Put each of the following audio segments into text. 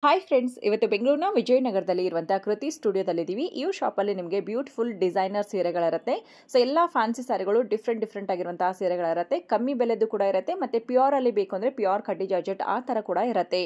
Hi friends, ಇವತ್ತು ಬೆಂಗಳೂರಿನ ವಿಜಯನಗರದಲ್ಲಿ ಇರುವಂತಹ ಕೃತಿ ಸ್ಟುಡಿಯೋದಲ್ಲಿದ್ದೀವಿ. ಈ ಶಾಪಲ್ಲಿ ನಿಮಗೆ ಬ್ಯೂಟಿಫುಲ್ ಡಿಸೈನರ್ ಸೀರೆಗಳಿರುತ್ತೆ. ಸೊ ಎಲ್ಲ ಫ್ಯಾನ್ಸಿ ಸಾರಿಗಳು ಡಿಫ್ರೆಂಟ್ ಆಗಿರುವಂತಹ ಸೀರೆಗಳಿರುತ್ತೆ. ಕಮ್ಮಿ ಬೆಲೆದು ಕೂಡ ಇರುತ್ತೆ, ಮತ್ತೆ ಪ್ಯೂರ್ ಅಲ್ಲಿ ಬೇಕು ಅಂದ್ರೆ ಪ್ಯೂರ್ ಕಡ್ಡಿ ಜಾರ್ಜೆಟ್ ಆ ತರ ಕೂಡ ಇರುತ್ತೆ.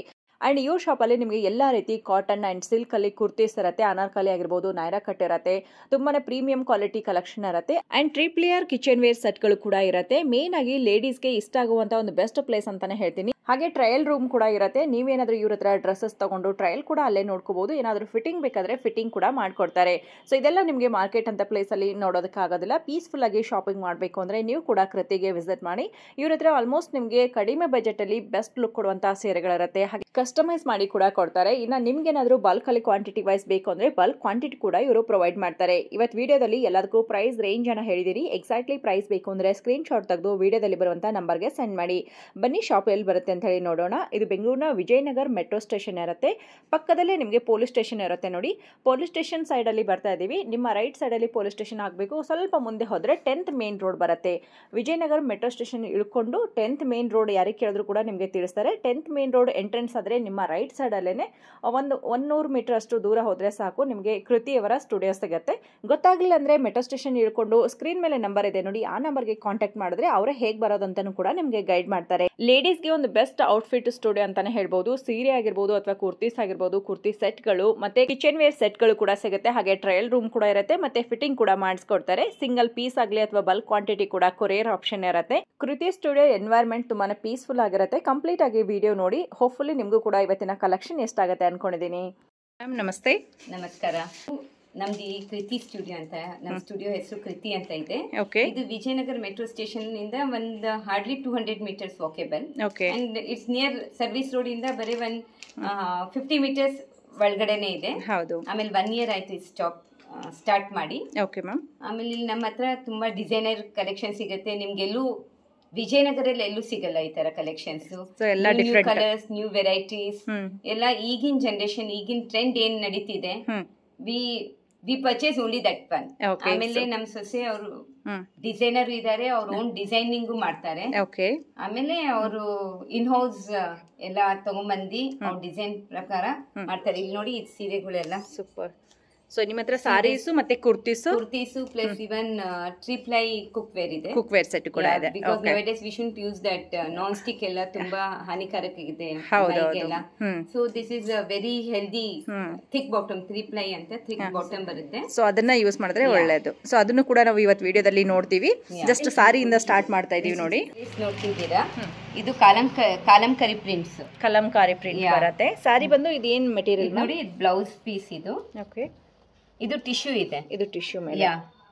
ಅಂಡ್ ಈ ಶಾಪಲ್ಲಿ ನಿಮಗೆ ಎಲ್ಲಾ ರೀತಿ ಕಾಟನ್ ಅಂಡ್ ಸಿಲ್ಕ್ ಅಲ್ಲಿ ಕುರ್ತೀಸ್ ಇರುತ್ತೆ, ಅನಾರ್ಕಲಿ ಆಗಿರ್ಬೋದು, ನೈರಾ ಕಟ್ ಇರುತ್ತೆ, ತುಂಬಾನೇ ಪ್ರೀಮಿಯಂ ಕ್ವಾಲಿಟಿ ಕಲೆಕ್ಷನ್ ಇರುತ್ತೆ. And triple layer kitchen ware ಸೆಟ್ಗಳು ಕೂಡ ಇರುತ್ತೆ. ಮೇನ್ ಆಗಿ ಲೇಡೀಸ್ಗೆ ಇಷ್ಟ ಆಗುವಂತ ಒಂದು ಬೆಸ್ಟ್ ಪ್ಲೇಸ್ ಅಂತಾನೆ ಹೇಳ್ತೀನಿ. ಹಾಗೆ ಟ್ರಯಲ್ ರೂಮ್ ಕೂಡ ಇರುತ್ತೆ. ನೀವೇನಾದ್ರೂ ಇವ್ರ ಹತ್ರ ಡ್ರೆಸ್ಸಸ್ ತಗೊಂಡು ಟ್ರಯಲ್ ಕೂಡ ಅಲ್ಲೇ ನೋಡ್ಕೋಬಹುದು. ಏನಾದ್ರೂ ಫಿಟ್ಟಿಂಗ್ ಬೇಕಾದ್ರೆ ಫಿಟ್ಟಿಂಗ್ ಕೂಡ ಮಾಡ್ಕೊಡ್ತಾರೆ. ಸೊ ಇದೆಲ್ಲ ನಿಮಗೆ ಮಾರ್ಕೆಟ್ ಅಂತ ಪ್ಲೇಸ್ ಅಲ್ಲಿ ನೋಡೋದಕ್ಕಾಗೋದಿಲ್ಲ. ಪೀಸ್ಫುಲ್ ಆಗಿ ಶಾಪಿಂಗ್ ಮಾಡಬೇಕು ಅಂದ್ರೆ ನೀವು ಕೂಡ ಕೃತಿಗೆ ವಿಸಿಟ್ ಮಾಡಿ. ಇವ್ರ ಹತ್ರ ಆಲ್ಮೋಸ್ಟ್ ನಿಮಗೆ ಕಡಿಮೆ ಬಜೆಟ್ ಅಲ್ಲಿ ಬೆಸ್ಟ್ ಲುಕ್ ಕೊಡುವಂತಹ ಸೀರೆಗಳಿರುತ್ತೆ. ಹಾಗೆ ಕಸ್ಟಮೈಸ್ ಮಾಡಿ ಕೂಡ ಕೊಡ್ತಾರೆ. ಇನ್ನ ನಿಮ್ಗೆ ಏನಾದ್ರೂ ಬಲ್ಕ್ ಅಲ್ಲಿ ಕ್ವಾಂಟಿಟಿ ವೈಸ್ ಬೇಕು ಅಂದ್ರೆ ಬಲ್ಕ್ ಕ್ವಾಂಟಿಟಿ ಕೂಡ ಇವರು ಪ್ರೊವೈಡ್ ಮಾಡ್ತಾರೆ. ಇವತ್ತು ವಿಡಿಯೋದಲ್ಲಿ ಎಲ್ಲದಕ್ಕೂ ಪ್ರೈಸ್ ರೇಂಜ್ ಅನ್ನ ಹೇಳಿದಿರಿ. ಎಕ್ಸಾಕ್ಟ್ಲಿ ಪ್ರೈಸ್ ಬೇಕು ಅಂದ್ರೆ ಸ್ಕ್ರೀನ್ ಶಾಟ್ ತೆಗೆದು ವಿಡಿಯೋದಲ್ಲಿ ಬರುವಂತಹ ನಂಬರ್ಗೆ ಸೆಂಡ್ ಮಾಡಿ. ಬನ್ನಿ ಶಾಪ್ ಎಲ್ಲಿ ಬರುತ್ತೆ ಅಂತ ಹೇಳಿ ನೋಡೋಣ. ಇದು ಬೆಂಗಳೂರಿನ ವಿಜಯನಗರ ಮೆಟ್ರೋ ಸ್ಟೇಷನ್ ಇರುತ್ತೆ. ಪಕ್ಕದಲ್ಲೇ ನಿಮಗೆ ಪೊಲೀಸ್ ಸ್ಟೇಷನ್ ಇರುತ್ತೆ ನೋಡಿ. ಪೊಲೀಸ್ ಸ್ಟೇಷನ್ ಸೈಡ್ ಅಲ್ಲಿ ಬರ್ತಾ ಇದೀವಿ. ನಿಮ್ಮ ರೈಟ್ ಸೈಡ್ ಅಲ್ಲಿ ಪೊಲೀಸ್ ಸ್ಟೇಷನ್ ಆಗಬೇಕು. ಸ್ವಲ್ಪ ಮುಂದೆ ಹೋದ್ರೆ 10th ಮೇನ್ ರೋಡ್ ಬರುತ್ತೆ. ವಿಜಯನಗರ ಮೆಟ್ರೋ ಸ್ಟೇಷನ್ ಇಳ್ಕೊಂಡು 10th ಮೇನ್ ರೋಡ್ ಯಾರಿಗೆ ಕೇಳಿದ್ರು ಕೂಡ ನಿಮಗೆ ತಿಳಿಸ್ತಾರೆ. 10th ಮೇನ್ ರೋಡ್ ಎಂಟ್ರೆನ್ಸ್ ಆದ್ರೆ ನಿಮ್ಮ ರೈಟ್ ಸೈಡ್ ಅಲ್ಲೇನೆ 100 ಮೀಟರ್ ಅಷ್ಟು ದೂರ ಹೋದ್ರೆ ಸಾಕು, ನಿಮಗೆ ಕೃತಿಯವರ ಸ್ಟುಡಿಯೋ ಸಿಗುತ್ತೆ. ಗೊತ್ತಾಗ್ಲಿಲ್ಲ ಅಂದ್ರೆ ಮೆಟ್ರೋ ಸ್ಟೇಷನ್ ಇಳ್ಕೊಂಡು ಸ್ಕ್ರೀನ್ ಮೇಲೆ ನಂಬರ್ ಇದೆ ನೋಡಿ, ಆ ನಂಬರ್ಗೆ ಕಾಂಟ್ಯಾಕ್ಟ್ ಮಾಡಿದ್ರೆ ಅವರೇ ಹೇಗೆ ಬರೋದಂತಾನು ಕೂಡ ನಿಮಗೆ ಗೈಡ್ ಮಾಡ್ತಾರೆ. ಲೇಡೀಸ್ಗೆ ಒಂದು ಬೆಸ್ಟ್ ಔಟ್ಫಿಟ್ ಸ್ಟುಡಿಯೋ ಅಂತಾನೆ ಹೇಳ್ಬಹುದು. ಸೀರೆ ಆಗಿರ್ಬೋದು ಅಥವಾ ಕುರ್ತೀಸ್ ಆಗಿರ್ಬೋದು, ಕುರ್ತಿ ಸೆಟ್ಗಳು ಮತ್ತೆ ಕಿಚನ್ ವೇರ್ ಸೆಟ್ಗಳು ಕೂಡ ಸಿಗುತ್ತೆ. ಹಾಗೆ ಟ್ರಯಲ್ ರೂಮ್ ಕೂಡ ಇರುತ್ತೆ, ಮತ್ತೆ ಫಿಟ್ಟಿಂಗ್ ಕೂಡ ಮಾಡಿಸ್ಕೊಡ್ತಾರೆ. ಸಿಂಗಲ್ ಪೀಸ್ ಆಗಲಿ ಅಥವಾ ಬಲ್ಕ್ ಕ್ವಾಂಟಿಟಿ ಕೂಡ ಕೊರಿಯರ್ ಆಪ್ಷನ್ ಇರುತ್ತೆ. ಕೃತಿ ಸ್ಟುಡಿಯೋ ಎನ್ವೈರ್ಮೆಂಟ್ ತುಂಬಾನೇ ಪೀಸ್ಫುಲ್ ಆಗಿರುತ್ತೆ. ಕಂಪ್ಲೀಟ್ ಆಗಿ ವಿಡಿಯೋ ನೋಡಿ. ಹೋಪ್ಫುಲಿ ನಿಮಗೂ ಕೂಡ ಇವತ್ತಿನ ಕಲೆಕ್ಷನ್ ಎಷ್ಟಾಗುತ್ತೆ ಅನ್ಕೊಂಡಿದ್ದೀನಿ. ಮ್ಯಾಮ್ ನಮಸ್ತೆ. ನಮಸ್ಕಾರ. ನಮ್ದು ಈ ಕೃತಿ ಸ್ಟುಡಿಯೋ ಅಂತ, ನಮ್ಮ ಸ್ಟುಡಿಯೋ ಹೆಸರು ಕೃತಿ ಅಂತ ಇದೆ. ಇದು ವಿಜಯನಗರ ಮೆಟ್ರೋ ಸ್ಟೇಷನ್ ಇಂದ ಒಂದು hardly 200 metres walkable. And it's near service road ಇಂದ ಬರೀ 50 ಮೀಟರ್ಸ್ ಒಳಗಡೆನೆ ಇದೆ. ಆಮೇಲೆ 1 year ಆಯ್ತು ಸ್ಟಾರ್ಟ್ ಮಾಡಿ. ಆಮೇಲೆ ಇಲ್ಲಿ ನಮ್ಮ ಹತ್ರ ತುಂಬಾ ಡಿಸೈನರ್ ಕಲೆಕ್ಷನ್ ಸಿಗುತ್ತೆ. ನಿಮ್ಗೆಲ್ಲೂ ವಿಜಯನಗರಲ್ಲಿ ಎಲ್ಲೂ ಸಿಗಲ್ಲ ಈ ತರ collections. New colours, new varieties ಎಲ್ಲ ಈಗಿನ ಜನರೇಷನ್, ಈಗಿನ ಟ್ರೆಂಡ್ ಏನ್ ನಡೀತಿದೆ, we purchase only that one. ಆಮೇಲೆ ನಮ್ ಸೊಸೆ ಅವರು ಡಿಸೈನರ್ ಇದಾರೆ, ಅವ್ರ ಓನ್ ಡಿಸೈನಿಂಗ್ ಮಾಡ್ತಾರೆ. ಆಮೇಲೆ ಅವರು ಇನ್ ಹೌಸ್ ಎಲ್ಲ ತಗೊಂಡ್ಬಂದಿ ಅವ್ರ ಡಿಸೈನ್ ಪ್ರಕಾರ ಮಾಡ್ತಾರೆ. ಇಲ್ಲಿ ನೋಡಿ ಇದು ಸೀರೆಗಳೆಲ್ಲ ಸೂಪರ್. ಸೊ ನಿಮ್ಮ ಹತ್ರ ಸಾರೀಸು ಮತ್ತೆ kurtis plus even triply cook ware ಇದೆ. ಕುಕ್ ವೇರ್ ಸೆಟ್ ಕೂಡ ಇದೆ. Because nowadays we should use that non stick ಎಲ್ಲ ತುಂಬಾ ಹಾನಿಕಾರಕ ಇದೆ ಮೈಗೆಲ್ಲ. So this is a very healthy thick bottom, triply ಅಂತ ಥಿಕ್ ಬಾಟಮ್ ಬರುತ್ತೆ. ಸೊ ಅದನ್ನ ಯೂಸ್ ಮಾಡಿದ್ರೆ ಒಳ್ಳೇದು. ಸೊ ಅದನ್ನು ಕೂಡ ನಾವು ಇವತ್ತು ವಿಡಿಯೋದಲ್ಲಿ ನೋಡ್ತೀವಿ. ಜಸ್ಟ್ ಸಾರಿಯಿಂದ ಸ್ಟಾರ್ಟ್ ಮಾಡ್ತಾ ಇದೀವಿ ನೋಡಿ. ನೋಡ್ತಿದ್ದೀರಾ, ಇದು ಕಾಲಂಕಾರಿ ಪ್ರಿಂಟ್ಸ್, ಕಲಂಕಾರಿ ಪ್ರಿಂಟ್ ಬರುತ್ತೆ. ಸಾರಿ ಬಂದು ಇದು ಏನ್ ಮೆಟೀರಿಯಲ್ ನೋಡಿ, ಬ್ಲೌಸ್ ಪೀಸ್ ಇದು. ಓಕೆ, ಇದು ಟಿಶ್ಯೂ ಇದೆ. ಇದು ಟಿಶ್ಯೂ ಮೇಲೆ.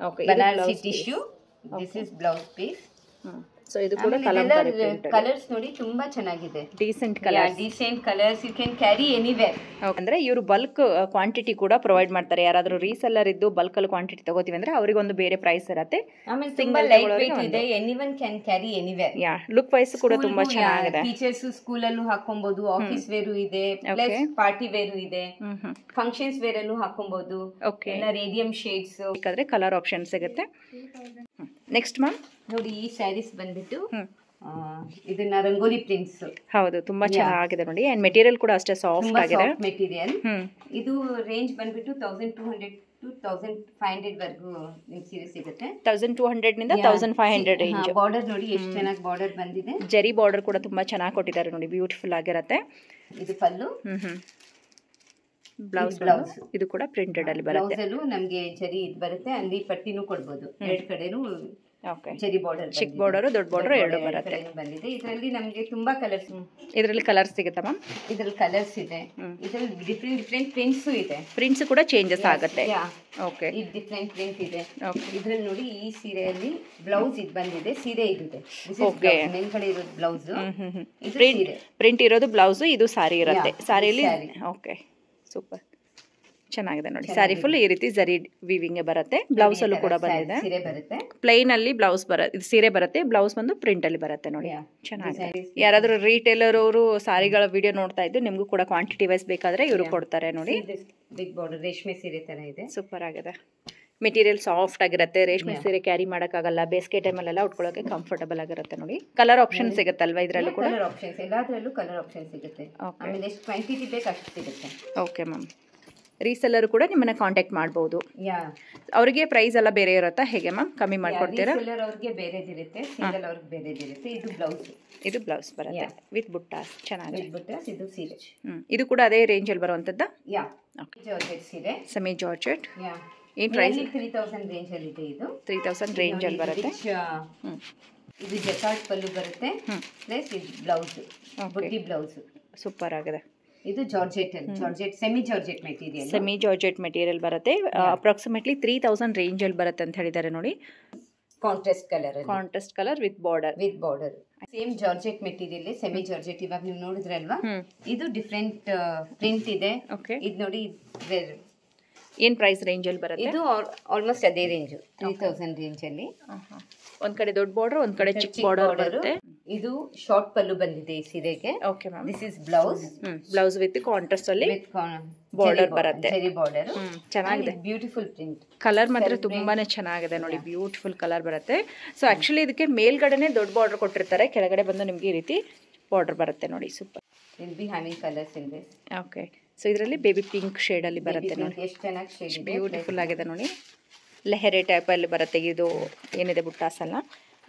Okay, Banarasi tissue. This is blouse piece. So ಇದು ಕೂಡ ಕಲಂಕಾರಿ ಪ್ರಿಂಟ್. ಕಲರ್ಸ್ ನೋಡಿ ತುಂಬಾ ಚೆನ್ನಾಗಿದೆ. Decent colours you can carry anywhere. ಅಂದ್ರೆ ಇವರು ಬಲ್ಕ್ ಕ್ವಾಂಟಿಟಿ ಕೂಡ ಪ್ರೊವೈಡ್ ಮಾಡ್ತಾರೆ. ಯಾರಾದ್ರೂ ರೀಸೆಲ್ಲರ್ ಇದ್ದು ಬಲ್ಕ್ ಅಲ್ಲಿ ಕ್ವಾಂಟಿಟಿ ತಗೋತೀವಿ ಅಂದ್ರೆ ಅವರಿಗೆ ಒಂದು ಬೇರೆ ಪ್ರೈಸ್ ಇರುತ್ತೆ. ಆಮೇಲೆ ತುಂಬಾ ಲೈಟ್ ವೇಟ್ ಇದೆ. Anyone can carry anywhere. Look wise ಕೂಡ ತುಂಬಾ ಚೆನ್ನಾಗಿದೆ. ಟೀಚರ್ಸ್ ಸ್ಕೂಲ್ ಅಲ್ಲೂ ಹಾಕೊಬಹುದು, ಆಫೀಸ್ ವೇರು ಇದೆ, ಪ್ಲಸ್ ಪಾರ್ಟಿ ವೇರು ಇದೆ, ಫಂಕ್ಷನ್ಸ್ ವೇರ್ ಅಲ್ಲೂ ಹಾಕೊಬಹುದು. ಎಲ್ಲ ರೇಡಿಯಂ ಶೇಡ್ಸ್ ಬೇಕಾದ್ರೆ ಕಲರ್ ಆಪ್ಷನ್ ಸಿಗುತ್ತೆ. ನೆಕ್ಸ್ಟ್ ಮ್ಯಾಮ್ ನೋಡಿ, ಈ ಸ್ಯಾರೀಸ್ ಬಂದ್ಬಿಟ್ಟು ಇದನ್ನ ರಂಗೋಲಿ ಪ್ರಿಂಟ್ಸ್. ಹೌದು, ತುಂಬಾ ಚೆನ್ನಾಗಿದೆ ನೋಡಿ. ಅಂಡ್ ಮೆಟೀರಿಯಲ್ ಕೂಡ ಅಷ್ಟೇ ಸಾಫ್ಟ್ ಆಗಿದೆ. ಮೆಟೀರಿಯಲ್. ಇದು ರೇಂಜ್ ಬಂದ್ಬಿಟ್ಟು 1200 to 1500 ವರೆಗೂ ನಿಮ್ ಸೀರೆ ಸಿಗುತ್ತೆ. 1200 ನಿಂದ 1500 ರೇಂಜ್. ಬಾರ್ಡರ್ ನೋಡಿ ಎಷ್ಟು ಚೆನ್ನಾಗಿ ಬಾರ್ಡರ್ ಬಂದಿದೆ. ಜರಿ ಬಾರ್ಡರ್ ಕೂಡ ತುಂಬಾ ಚೆನ್ನಾಗಿ ಕೊಟ್ಟಿದ್ದಾರೆ ನೋಡಿ, ಬ್ಯೂಟಿಫುಲ್ ಆಗಿರುತ್ತೆ. ಇದು ಪಲ್ಲು. ಬ್ಲೌಸ್ ಇದು ಕೂಡ ಪ್ರಿಂಟೆಡ್ ಅಲ್ಲಿ ಬರುತ್ತೆ. ಬ್ಲೌಸ್ ಅಲ್ಲೂ ನಮ್ಗೆ ಜರಿ ಇದು ಬರುತ್ತೆ. ಅಲ್ಲಿ ಪಟ್ಟಿನೂ ಕೊಡಬಹುದು. ಎರಡು ಕಡೆನೂ ಜರಿ ಬಾರ್ಡರ್, ಚಿಕ್ಕ ಬಾರ್ಡರ್ ದೊಡ್ಡ ಬಾರ್ಡರ್ ಎರಡು ಬರುತ್ತೆ. ಬಂದಿದೆ. ಇದರಲ್ಲಿ ನಮ್ಗೆ ತುಂಬಾ ಕಲರ್ಸ್, ಇದರಲ್ಲಿ ಕಲರ್ಸ್ ಸಿಗುತ್ತೆ ಮ್ಯಾಮ್. ಇದ್ರಲ್ಲಿ ಕಲರ್ಸ್ ಇದೆ. ಇದರಲ್ಲಿ ಡಿಫ್ರೆಂಟ್ ಪ್ರಿಂಟ್ಸ್ ಇದೆ. ಪ್ರಿಂಟ್ಸ್ ಕೂಡ ಚೇಂಜಸ್ ಆಗುತ್ತೆ. ಓಕೆ, ಇದು ಡಿಫ್ರೆಂಟ್ ಪ್ರಿಂಟ್ ಇದೆ. ಇದ್ರಲ್ಲಿ ನೋಡಿ, ಈ ಸೀರೆಯಲ್ಲಿ ಬ್ಲೌಸ್ ಇದು ಬಂದಿದೆ, ಸೀರೆ ಇದಿದೆ. ಓಕೆ, ಮೇಲ್ಗಡೆ ಇರೋದು ಬ್ಲೌಸ್, ಪ್ರಿಂಟ್ ಇರೋದು ಬ್ಲೌಸ್, ಇದು ಸಾರಿ ಇರುತ್ತೆ. ಸಾರಿಯಲ್ಲಿ ಓಕೆ, ಸೂಪರ್ ಚೆನ್ನಾಗಿದೆ ನೋಡಿ. ಸ್ಯಾರಿ ಫುಲ್ ಈ ರೀತಿ ಜರಿ ವೀವಿಂಗ್ ಬರುತ್ತೆ. ಬ್ಲೌಸ್ ಅಲ್ಲೂ ಕೂಡ ಬಂದಿದೆ. ಪ್ಲೈನ್ ಅಲ್ಲಿ ಬ್ಲೌಸ್ ಬರುತ್ತೆ, ಇದು ಸೀರೆ ಬರುತ್ತೆ. ಬ್ಲೌಸ್ ಬಂದು ಪ್ರಿಂಟ್ ಅಲ್ಲಿ ಬರುತ್ತೆ ನೋಡಿ, ಚೆನ್ನಾಗಿದೆ. ಯಾರಾದ್ರೂ ರಿಟೇಲರ್ ಅವರು ಸಾರಿಗಳ ವಿಡಿಯೋ ನೋಡ್ತಾ ಇದ್ದು ನಿಮ್ಗೂ ಕೂಡ ಕ್ವಾಂಟಿಟಿ ವೈಸ್ ಬೇಕಾದ್ರೆ ಇವರು ಕೊಡ್ತಾರೆ ನೋಡಿ. ಬಿಗ್ ಬಾರ್ಡರ್ ರೇಷ್ಮೆ ಸೀರೆ ತರ ಇದೆ. ಸೂಪರ್ ಆಗಿದೆ. ಮೆಟೀರಿಯಲ್ ಸಾಫ್ಟ್ ಆಗಿರುತ್ತೆ, ರೇಷ್ಮೆ ಸೀರೆ ಕ್ಯಾರಿ ಮಾಡೋಕ್ಕಾಗಲ್ಲ, ಬೇಸಿಗೆ ಟೈಮಲ್ಲೆಲ್ಲ ಉಟ್ಕೊಳ್ಳೋಕೆ ಕಂಫರ್ಟಬಲ್ ಆಗಿರುತ್ತೆ ನೋಡಿ. ಕಲರ್ ಆಪ್ಷನ್ ಸಿಗುತ್ತಲ್ವಾ ಇದರಲ್ಲೂ ಕೂಡ? ಕಲರ್ ಆಪ್ಷನ್ಸ್ ಎಲ್ಲದರಲ್ಲೂ ಕಲರ್ ಆಪ್ಷನ್ ಸಿಗುತ್ತೆ. ಆಮೇಲೆ ಎಷ್ಟು ಕ್ವಾಂಟಿಟಿ ಬೇಕು ಅಷ್ಟು ಸಿಗುತ್ತೆ. Okay ma'am. ರೀಸೆಲ್ಲರು ಕೂಡ ನಿಮ್ಮನ್ನ ಕಾಂಟ್ಯಾಕ್ಟ್ ಮಾಡ್ಬೋದು. ಅವರಿಗೆ ಪ್ರೈಸ್ ಎಲ್ಲ ಬೇರೆ ಇರುತ್ತಾ ಹೇಗೆ ಮ್ಯಾಮ್? ಕಮ್ಮಿ ಮಾಡ್ಕೊಡ್ತೀರಾ? ರೀಸೆಲ್ಲರ್ ಅವ್ರಿಗೆ ಬೇರೆದಿರುತ್ತೆ, ಸಿಂಗಲ್ ಅವ್ರಿಗೆ ಬೇರೆದಿರುತ್ತೆ. ಇದು ಬ್ಲೌಸ್ ಬರುತ್ತೆ ವಿತ್ ಬುಟ್ಟಾಸ್. ಚೆನ್ನಾಗಿ ಬುಟ್ಟಾಸ್. ಇದು ಸೀರೆ. ಇದು ಕೂಡ ಅದೇ ರೇಂಜಲ್ಲಿ ಬರುವಂಥದ್ದು? ಜಾರ್ಜೆಟ್ ಸೀರೆ, ಸೆಮಿ ಜಾರ್ಜೆಟ್. ಏನು ಪ್ರೈಸ್? 3000 ರೇಂಜ್ ಅಲ್ಲಿ ಇದೆ. ಇದು 3000 ರೇಂಜ್ ಅಲ್ಲಿ ಬರುತ್ತೆ. ಇದು ಜಕಾರ್ಡ್ ಪಲ್ಲು ಬರುತ್ತೆ ಪ್ಲಸ್ ಇದು ಬ್ಲೌಸ್, ಬುಟ್ಟಿ ಬ್ಲೌಸ್. ಸೂಪರ್ ಆಗಿದೆ. ಇದು ಜಾರ್ಜೆಟ್ ಸೆಮಿ ಜಾರ್ಜೆಟ್ ಮೆಟೀರಿಯಲ್ ಬರುತ್ತೆ. ಅಪ್ರಾಕ್ಸಿಮೇಟ್ಲಿ 3000 ರೇಂಜ್ ಅಲ್ಲಿ ಬರುತ್ತೆ ಅಂತ ಹೇಳಿದ್ದಾರೆ ನೋಡಿ. Contrast colour with border. Same georgette material, semi georgette. ಇವಾಗ ನೀವು ನೋಡಿದ್ರಲ್ವಾ, ಇದು ಡಿಫ್ರೆಂಟ್ ಪ್ರಿಂಟ್ ಇದೆ. ಇದು ನೋಡಿ ಏನ್ ಪ್ರೈಸ್ ರೇಂಜ್ ಅಲ್ಲಿ ಬರುತ್ತೆ? ಇದು ಆಲ್ಮೋಸ್ಟ್ ಅದೇ ರೇಂಜ್, 3000 ರೇಂಜ್ ಅಲ್ಲಿ. ಒಂದ್ ಕಡೆ ದೊಡ್ಡ ಬಾರ್ಡರ್, ಒಂದ್ ಕಡೆ ಚಿಕ್ಕ ಬಾರ್ಡರ್ ಬರುತ್ತೆ. ಇದು ಶಾರ್ಟ್ ಪಲ್ಲು ಬಂದಿದೆ ಈ ಸೀರೆಗೆ. Okay ma'am. This is blouse with contrast ಅಲ್ಲಿ ಬಾರ್ಡರ್ ಬರುತ್ತೆ. ಬಾರ್ಡರ್ ಚೆನ್ನಾಗಿದೆ, ಬ್ಯೂಟಿಫುಲ್ ಪ್ರಿಂಟ್. ಕಲರ್ ಮಾತ್ರ ತುಂಬಾನೇ ಚೆನ್ನಾಗಿದೆ ನೋಡಿ, ಬ್ಯೂಟಿಫುಲ್ ಕಲರ್ ಬರುತ್ತೆ. ಸೊ ಆಕ್ಚುಲಿ ಇದಕ್ಕೆ ಮೇಲ್ಗಡೆನೆ ದೊಡ್ಡ ಬಾರ್ಡರ್ ಕೊಟ್ಟಿರ್ತಾರೆ, ಕೆಳಗಡೆ ಬಂದು ನಿಮ್ಗೆ ಈ ರೀತಿ ಬಾರ್ಡರ್ ಬರುತ್ತೆ ನೋಡಿ. Super. Will be having colours in this. Okay. So ಇದರಲ್ಲಿ ಬೇಬಿ ಪಿಂಕ್ ಶೇಡ್ ಅಲ್ಲಿ ಬರುತ್ತೆ ನೋಡಿ. ಎಷ್ಟು ಚೆನ್ನಾಗಿ ಶೇಡ್ ಇದೆ, ಬ್ಯೂಟಿಫುಲ್ ಆಗಿದೆ ನೋಡಿ. ಲೆಹರೆ ಟೈಪ್ ಅಲ್ಲಿ ಬರುತ್ತೆ ಇದು, ಏನಿದೆ ಬುಟ್ಟಾಸ್ ಅಲ್ಲ.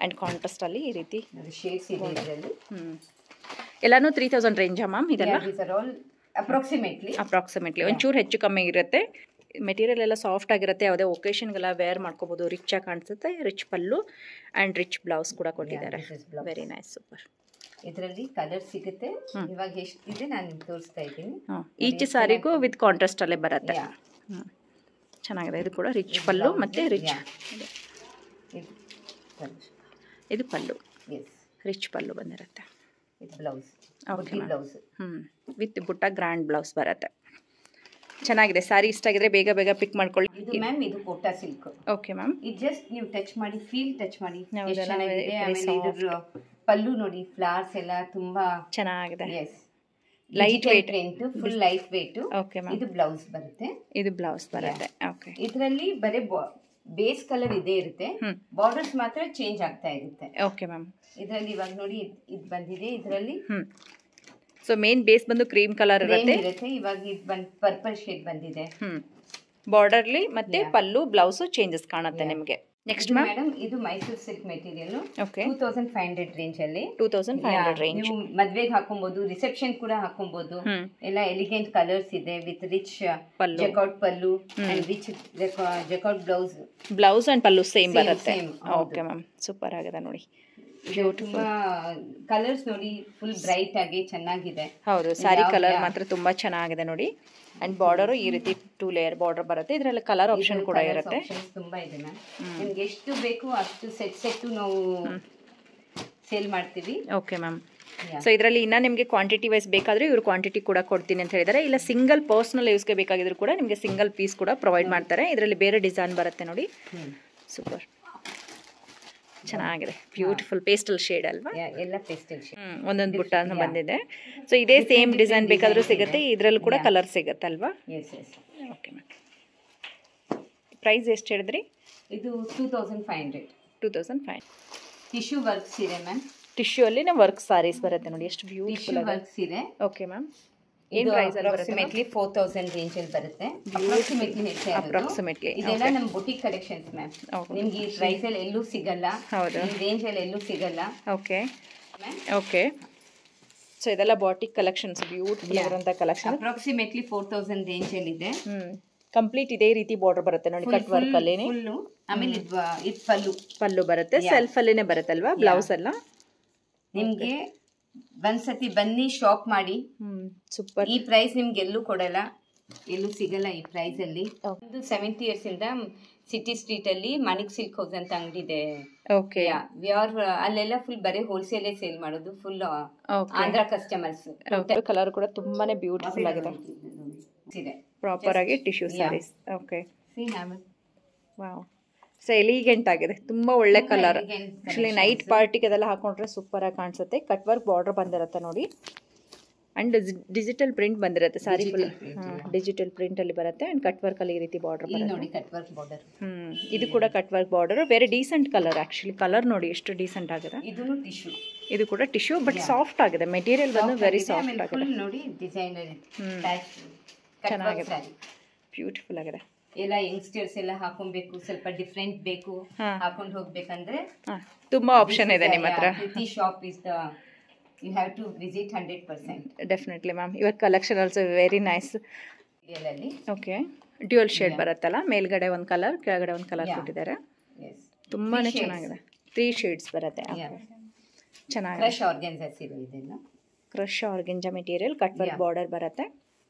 ಅಂಡ್ ಕಾಂಟ್ರಾಸ್ಟ್ ಅಲ್ಲಿ ಈ ರೀತಿ ಶೇಡ್ಸ್ ಇದೆ ಇದರಲ್ಲಿ. ಎಲ್ಲಾನು 3000 ರೇಂಜಾ ಮ್ಯಾಮ್ ಇದೆಲ್ಲ? ಅಪ್ರಾಕ್ಸಿಮೇಟ್ಲಿ ಒಂಚೂರು ಹೆಚ್ಚು ಕಮ್ಮಿ ಇರುತ್ತೆ. ಮೆಟೀರಿಯಲ್ ಎಲ್ಲ ಸಾಫ್ಟ್ ಆಗಿರುತ್ತೆ, ಯಾವುದೇ ಒಕೇಶನ್ಗೆಲ್ಲ ವೇರ್ ಮಾಡ್ಕೋಬಹುದು. ರಿಚ್ ಆಗಿ ಕಾಣಿಸುತ್ತೆ. Rich pallu and rich blouse ಕೂಡ ಕೊಟ್ಟಿದ್ದಾರೆ. Very nice, super. ಇದರಲ್ಲಿ ಕಲರ್ ಸಿಗುತ್ತೆ. ಇವಾಗ ಎಷ್ಟಿದೆ ನಾನು ನಿಮ್ಗೆ ತೋರಿಸ್ತಾ ಇದ್ದೀನಿ. ಈಚ್ ಸಾರಿಗೂ ವಿತ್ ಕಾಂಟ್ರಾಸ್ಟ್ ಅಲ್ಲೇ ಬರುತ್ತೆ. ಚೆನ್ನಾಗಿದೆ. ಇದು ಕೂಡ ರಿಚ್ ಪಲ್ಲು ಮತ್ತೆ ರಿಚ್ ಇದು ಪಲ್ಲು, ರಿಚ್ ಪಲ್ಲು ಬಂದಿರುತ್ತೆ. ಬ್ಲೌಸ್ ವಿತ್ ಬುಟ್ಟ ಗ್ರ್ಯಾಂಡ್ ಬ್ಲೌಸ್ ಬರುತ್ತೆ. ಚೆನ್ನಾಗಿದೆ. ಸ್ಯಾರಿ ಇಷ್ಟ ಆಗಿದ್ರೆ ಬೇಗ ಬೇಗ ಪಿಕ್ ಮಾಡ್ಕೊಳ್ಳಿ. ಇದು ಮ್ಯಾಮ್ ಇದು ಕೋಟಾ ಸಿಲ್ಕ್. Okay ma'am. ಇದು ಜಸ್ಟ್ ನೀವು ಟಚ್ ಮಾಡಿ ಚೆನ್ನಾಗಿದೆ. ಆಮೇಲೆ ಇದ್ರ ಪಲ್ಲು ನೋಡಿ, ಫ್ಲವರ್ಸ್ ಎಲ್ಲ ತುಂಬಾ ಚೆನ್ನಾಗಿದೆ. Light weight print, full light weight. Okay ma'am. ಇದು ಬ್ಲೌಸ್ ಬರುತ್ತೆ. ಓಕೆ. ಇದರಲ್ಲಿ ಬರೀ ಬೇಸ್ ಕಲರ್ ಇದೇ ಇರುತ್ತೆ, ಬಾರ್ಡರ್ಸ್ ಮಾತ್ರ ಚೇಂಜ್ ಆಗ್ತಾ ಇರುತ್ತೆ. Okay ma'am. ಇದರಲ್ಲಿ ಇವಾಗ ನೋಡಿ ಇದು ಬಂದಿದೆ. ಇದರಲ್ಲಿ ಸೊ ಮೇನ್ ಬೇಸ್ ಬಂದು ಕ್ರೀಮ್ ಕಲರ್ ಇರುತ್ತೆ. ಇವಾಗ ಇದು ಬಂದು ಪರ್ಪಲ್ ಶೇಡ್ ಬಂದಿದೆ. ಬಾರ್ಡರ್ಲಿ ಮತ್ತೆ ಪಲ್ಲು ಬ್ಲೌಸ್ ಚೇಂಜಸ್ ಕಾಣುತ್ತೆ ನಿಮಗೆ. ನೆಕ್ಸ್ಟ್ ಮೇಡಮ್ ಇದು ಮೈಸೂರು ಸಿಲ್ಕ್ ಮೆಟೀರಿಯಲ್. 2500 ರೇಂಜ್ ಅಲ್ಲಿ. 2500 ರೇಂಜ್. ನೀವು ಮದ್ವೆಗೆ ಹಾಕೊಬಹುದು, ರಿಸೆಪ್ಷನ್ ಕೂಡ ಹಾಕೊಬಹುದು. ಎಲ್ಲ ಎಲಿಗೆಂಟ್ ಕಲರ್ಸ್ ಇದೆ with rich jacquard pallu and rich jacquard blouse and pallu same ಬರುತ್ತೆ. ಓಕೆ ಮ್ಯಾಮ್, ಸೂಪರ್ ಆಗಿದೆ ನೋಡಿ. ತುಂಬಾ ಕಲರ್ಸ್ ನೋಡಿ, ಫುಲ್ ಬ್ರೈಟ್ ಆಗಿ ಚೆನ್ನಾಗಿದೆ. ಹೌದು, ಸ್ಯಾರಿ ಕಲರ್ ಮಾತ್ರ ತುಂಬಾ ಚೆನ್ನಾಗಿದೆ ನೋಡಿ. ಅಂಡ್ ಬಾರ್ಡರ್ ಈ ರೀತಿ 2 ಲೇಯರ್ ಬಾರ್ಡರ್ ಬರುತ್ತೆ. ಇದರಲ್ಲಿ ಕಲರ್ ಆಪ್ಷನ್ ಕೂಡ ಇರುತ್ತೆ. ತುಂಬಾ ಇದೆ ಮ್ಯಾಮ್. ನಿಮ್ಗೆ ಎಷ್ಟು ಬೇಕು ಅಷ್ಟು ಸೆಟ್ ನಾವು ಸೇಲ್ ಮಾಡ್ತೀವಿ. Okay ma'am. ಸೊ ಇದರಲ್ಲಿ ಇನ್ನ ನಿಮಗೆ ಕ್ವಾಂಟಿಟಿ ವೈಸ್ ಬೇಕಾದ್ರೆ ಇವರು ಕ್ವಾಂಟಿಟಿ ಕೂಡ ಕೊಡ್ತೀನಿ ಅಂತ ಹೇಳಿದ್ದಾರೆ. ಇಲ್ಲ ಸಿಂಗಲ್ ಪರ್ಸನಲ್ ಯೂಸ್ಗೆ ಬೇಕಾಗಿದ್ರು ಕೂಡ ನಿಮಗೆ ಸಿಂಗಲ್ ಪೀಸ್ ಕೂಡ ಪ್ರೊವೈಡ್ ಮಾಡ್ತಾರೆ. ಇದರಲ್ಲಿ ಬೇರೆ ಡಿಸೈನ್ ಬರುತ್ತೆ ನೋಡಿ. ಸೂಪರ್, ಚೆನ್ನಾಗಿದೆ. ಬ್ಯೂಟಿಫುಲ್ ಪೇಸ್ಟಲ್ ಶೇಡ್ ಅಲ್ವಾ? ಎಲ್ಲ ಪೇಸ್ಟಲ್ ಶೇಡ್. ಒಂದೊಂದು ಬುಟ್ಟ ಬಂದಿದೆ. ಸೊ ಇದೇ ಸೇಮ್ ಡಿಸೈನ್ ಬೇಕಾದ್ರೂ ಸಿಗುತ್ತೆ. ಇದರಲ್ಲೂ ಕೂಡ ಕಲರ್ ಸಿಗುತ್ತೆ ಅಲ್ವಾ? Okay ma'am. ಪ್ರೈಸ್ ಎಷ್ಟು ಹೇಳಿದ್ರಿ? ಇದು 2500. 2500. ಟಿಶ್ಯೂ ವರ್ಕ್ ಸೀರೆ ಮ್ಯಾಮ್. ಟಿಶ್ಯೂ ಅಲ್ಲಿ ವರ್ಕ್ ಸಾರೀಸ್ ಬರುತ್ತೆ ನೋಡಿ, ಎಷ್ಟು ಬ್ಯೂಟಿಫುಲ್ ಆಗಿದೆ. ವರ್ಕ್ ಸೀರೆ. Okay ma'am. ಏನು ಪ್ರೈಸ್ ಅಲ್ಲಿ ಬರುತ್ತೆ? ಅಪ್ರಾಕ್ಸಿಮೇಟ್ಲಿ 4000 ರೇಂಜ್ ಅಲ್ಲಿ ಬರುತ್ತೆ. ಅಪ್ರಾಕ್ಸಿಮೇಟ್ಲಿ ಇದೆಲ್ಲ ನಮ್ಮ ಬುಟಿಕ್ ಕಲೆಕ್ಷನ್ಸ್ ಮ್ಯಾಮ್. ನಿಮ್ಗೆ ಈ ಪ್ರೈಸ್ ಅಲ್ಲಿ ಎಲ್ಲೂ ಸಿಗಲ್ಲ, ಈ ರೇಂಜ್ ಅಲ್ಲಿ ಎಲ್ಲೂ ಸಿಗಲ್ಲ. Okay okay. ಸೊ ಇದೆಲ್ಲ ಬಾಟಿಕ್ ಕಲೆಕ್ಷನ್ಸ್, ಬ್ಯೂಟಿಫುಲ್ ಆಗಿರುವಂತ ಕಲೆಕ್ಷನ್. ಅಪ್ರಾಕ್ಸಿಮೇಟ್ಲಿ 4000 ರೇಂಜ್ ಅಲ್ಲಿ ಇದೆ. ಕಂಪ್ಲೀಟ್ ಇದೇ ರೀತಿ ಬಾರ್ಡರ್ ಬರುತ್ತೆ ನೋಡಿ, ಕಟ್ ವರ್ಕ್ ಅಲ್ಲಿ. ಆಮೇಲೆ ಇದು ಪಲ್ಲು ಬರುತ್ತೆ, ಸೆಲ್ಫ್ ಅಲ್ಲಿನೇ ಬರುತ್ತಲ್ವಾ ಬ್ಲೌಸ್ ಎಲ್ಲ. ನಿಮ್ಗೆ ಒಂದ್ಸತಿ ಬನ್ನಿ, ಶಾಪ್ ಮಾಡಿ. ಸೂಪರ್. ಈ ಪ್ರೈಸ್ ನಿಮ್ಗೆ ಎಲ್ಲೂ ಕೊಡಲ್ಲ, ಎಲ್ಲೂ ಸಿಗಲ್ಲ ಈ ಪ್ರೈಸ್ ಅಲ್ಲಿ. ಒಂದು 70 years ಇಂದ ಸಿಟಿ ಸ್ಟ್ರೀಟ್ ಅಲ್ಲಿ ಮಾಣಿಕ್ ಸಿಲ್ಕ್ ಹೌಸ್ ಅಂತ ಅಂಗಡಿ ಇದೆ. ಓಕೆ. ಅಲ್ಲೆಲ್ಲ ಫುಲ್ ಬರೀ ಹೋಲ್ಸೇಲ್ ಸೇಲ್ ಮಾಡೋದು, ಫುಲ್ ಆಂಧ್ರ ಕಸ್ಟಮರ್ಸ್. ಕಲರ್ ಕೂಡ ತುಂಬಾನೇ ಬ್ಯೂಟಿಫುಲ್ ಆಗಿದೆ. ಪ್ರಾಪರ್ ಆಗಿ tissue saris. Okay. Wow, so elegant ಆಗಿದೆ, ತುಂಬಾ ಒಳ್ಳೆ ಕಲರ್. ಆಕ್ಚುಲಿ ನೈಟ್ ಪಾರ್ಟಿಗೆ ಅದೆಲ್ಲ ಹಾಕೊಂಡ್ರೆ ಸೂಪರ್ ಆಗಿ ಕಾಣಿಸುತ್ತೆ. ಕಟ್ ವರ್ಕ್ ಬಾರ್ಡರ್ ಬಂದಿರುತ್ತೆ ನೋಡಿ. ಅಂಡ್ ಡಿಜಿಟಲ್ ಪ್ರಿಂಟ್ ಬಂದಿರುತ್ತೆ ಸಾರಿ ಫುಲ್ ಡಿಜಿಟಲ್ ಪ್ರಿಂಟ್ ಅಲ್ಲಿ ಬರುತ್ತೆ ಅಂಡ್ ಕಟ್ ವರ್ಕ್ ಅಲ್ಲಿ ಈ ರೀತಿ ಬಾರ್ಡರ್ ಬರುತ್ತೆ ನೋಡಿ ಕಟ್ ವರ್ಕ್ ಬಾರ್ಡರ್ ಇದು ಕೂಡ cut work border very decent colour actually colour ನೋಡಿ ಎಷ್ಟು ಡೀಸೆಂಟ್ ಆಗಿದೆ ಇದನ್ನು ಟಿಶ್ಯೂ ಇದು ಕೂಡ ಟಿಶ್ಯೂ ಬಟ್ ಸಾಫ್ಟ್ ಆಗಿದೆ ಮೆಟೀರಿಯಲ್ ಬಂದು ವೆರಿ ಸಾಫ್ಟ್ ಆಗಿದೆ ನೋಡಿ ಡಿಸೈನರ್ ಚೆನ್ನಾಗಿದೆ ಬ್ಯೂಟಿಫುಲ್ ಆಗಿದೆ ಎಲ್ಲ ಯಂಗ್ಸ್ಟರ್ಸ್ ಎಲ್ಲ ಹಾಕೊಬೇಕು ಸ್ವಲ್ಪ ಡಿಫ್ರೆಂಟ್ ಬೇಕು ಹಾಕೊಂಡು ಹೋಗ್ಬೇಕಂದ್ರೆ ತುಂಬಾ ಆಪ್ಷನ್ ಇದೆ ನಿಮ್ಮ ಹತ್ರ ಕೃತಿ shop is the you have to visit 100%. Definitely ma'am. Your collection also very nice. Okay. Dual shade ಬರುತ್ತಲ್ಲ ಮೇಲ್ಗಡೆ ಒಂದು ಕಲರ್ ಕೆಳಗಡೆ ಒಂದು ಕಲರ್ ಕೊಟ್ಟಿದ್ದಾರೆ. Yes. ತುಂಬಾನೇ ಚೆನ್ನಾಗಿದೆ. 3 shades ಬರುತ್ತೆ. ಚೆನ್ನಾಗಿದೆ. ಕ್ರಶ್ ಆರ್ಗನ್ಜಾ ಸೀರೆ ಇದೆಲ್ಲ. Crush organza material cut work border ಬರುತ್ತೆ.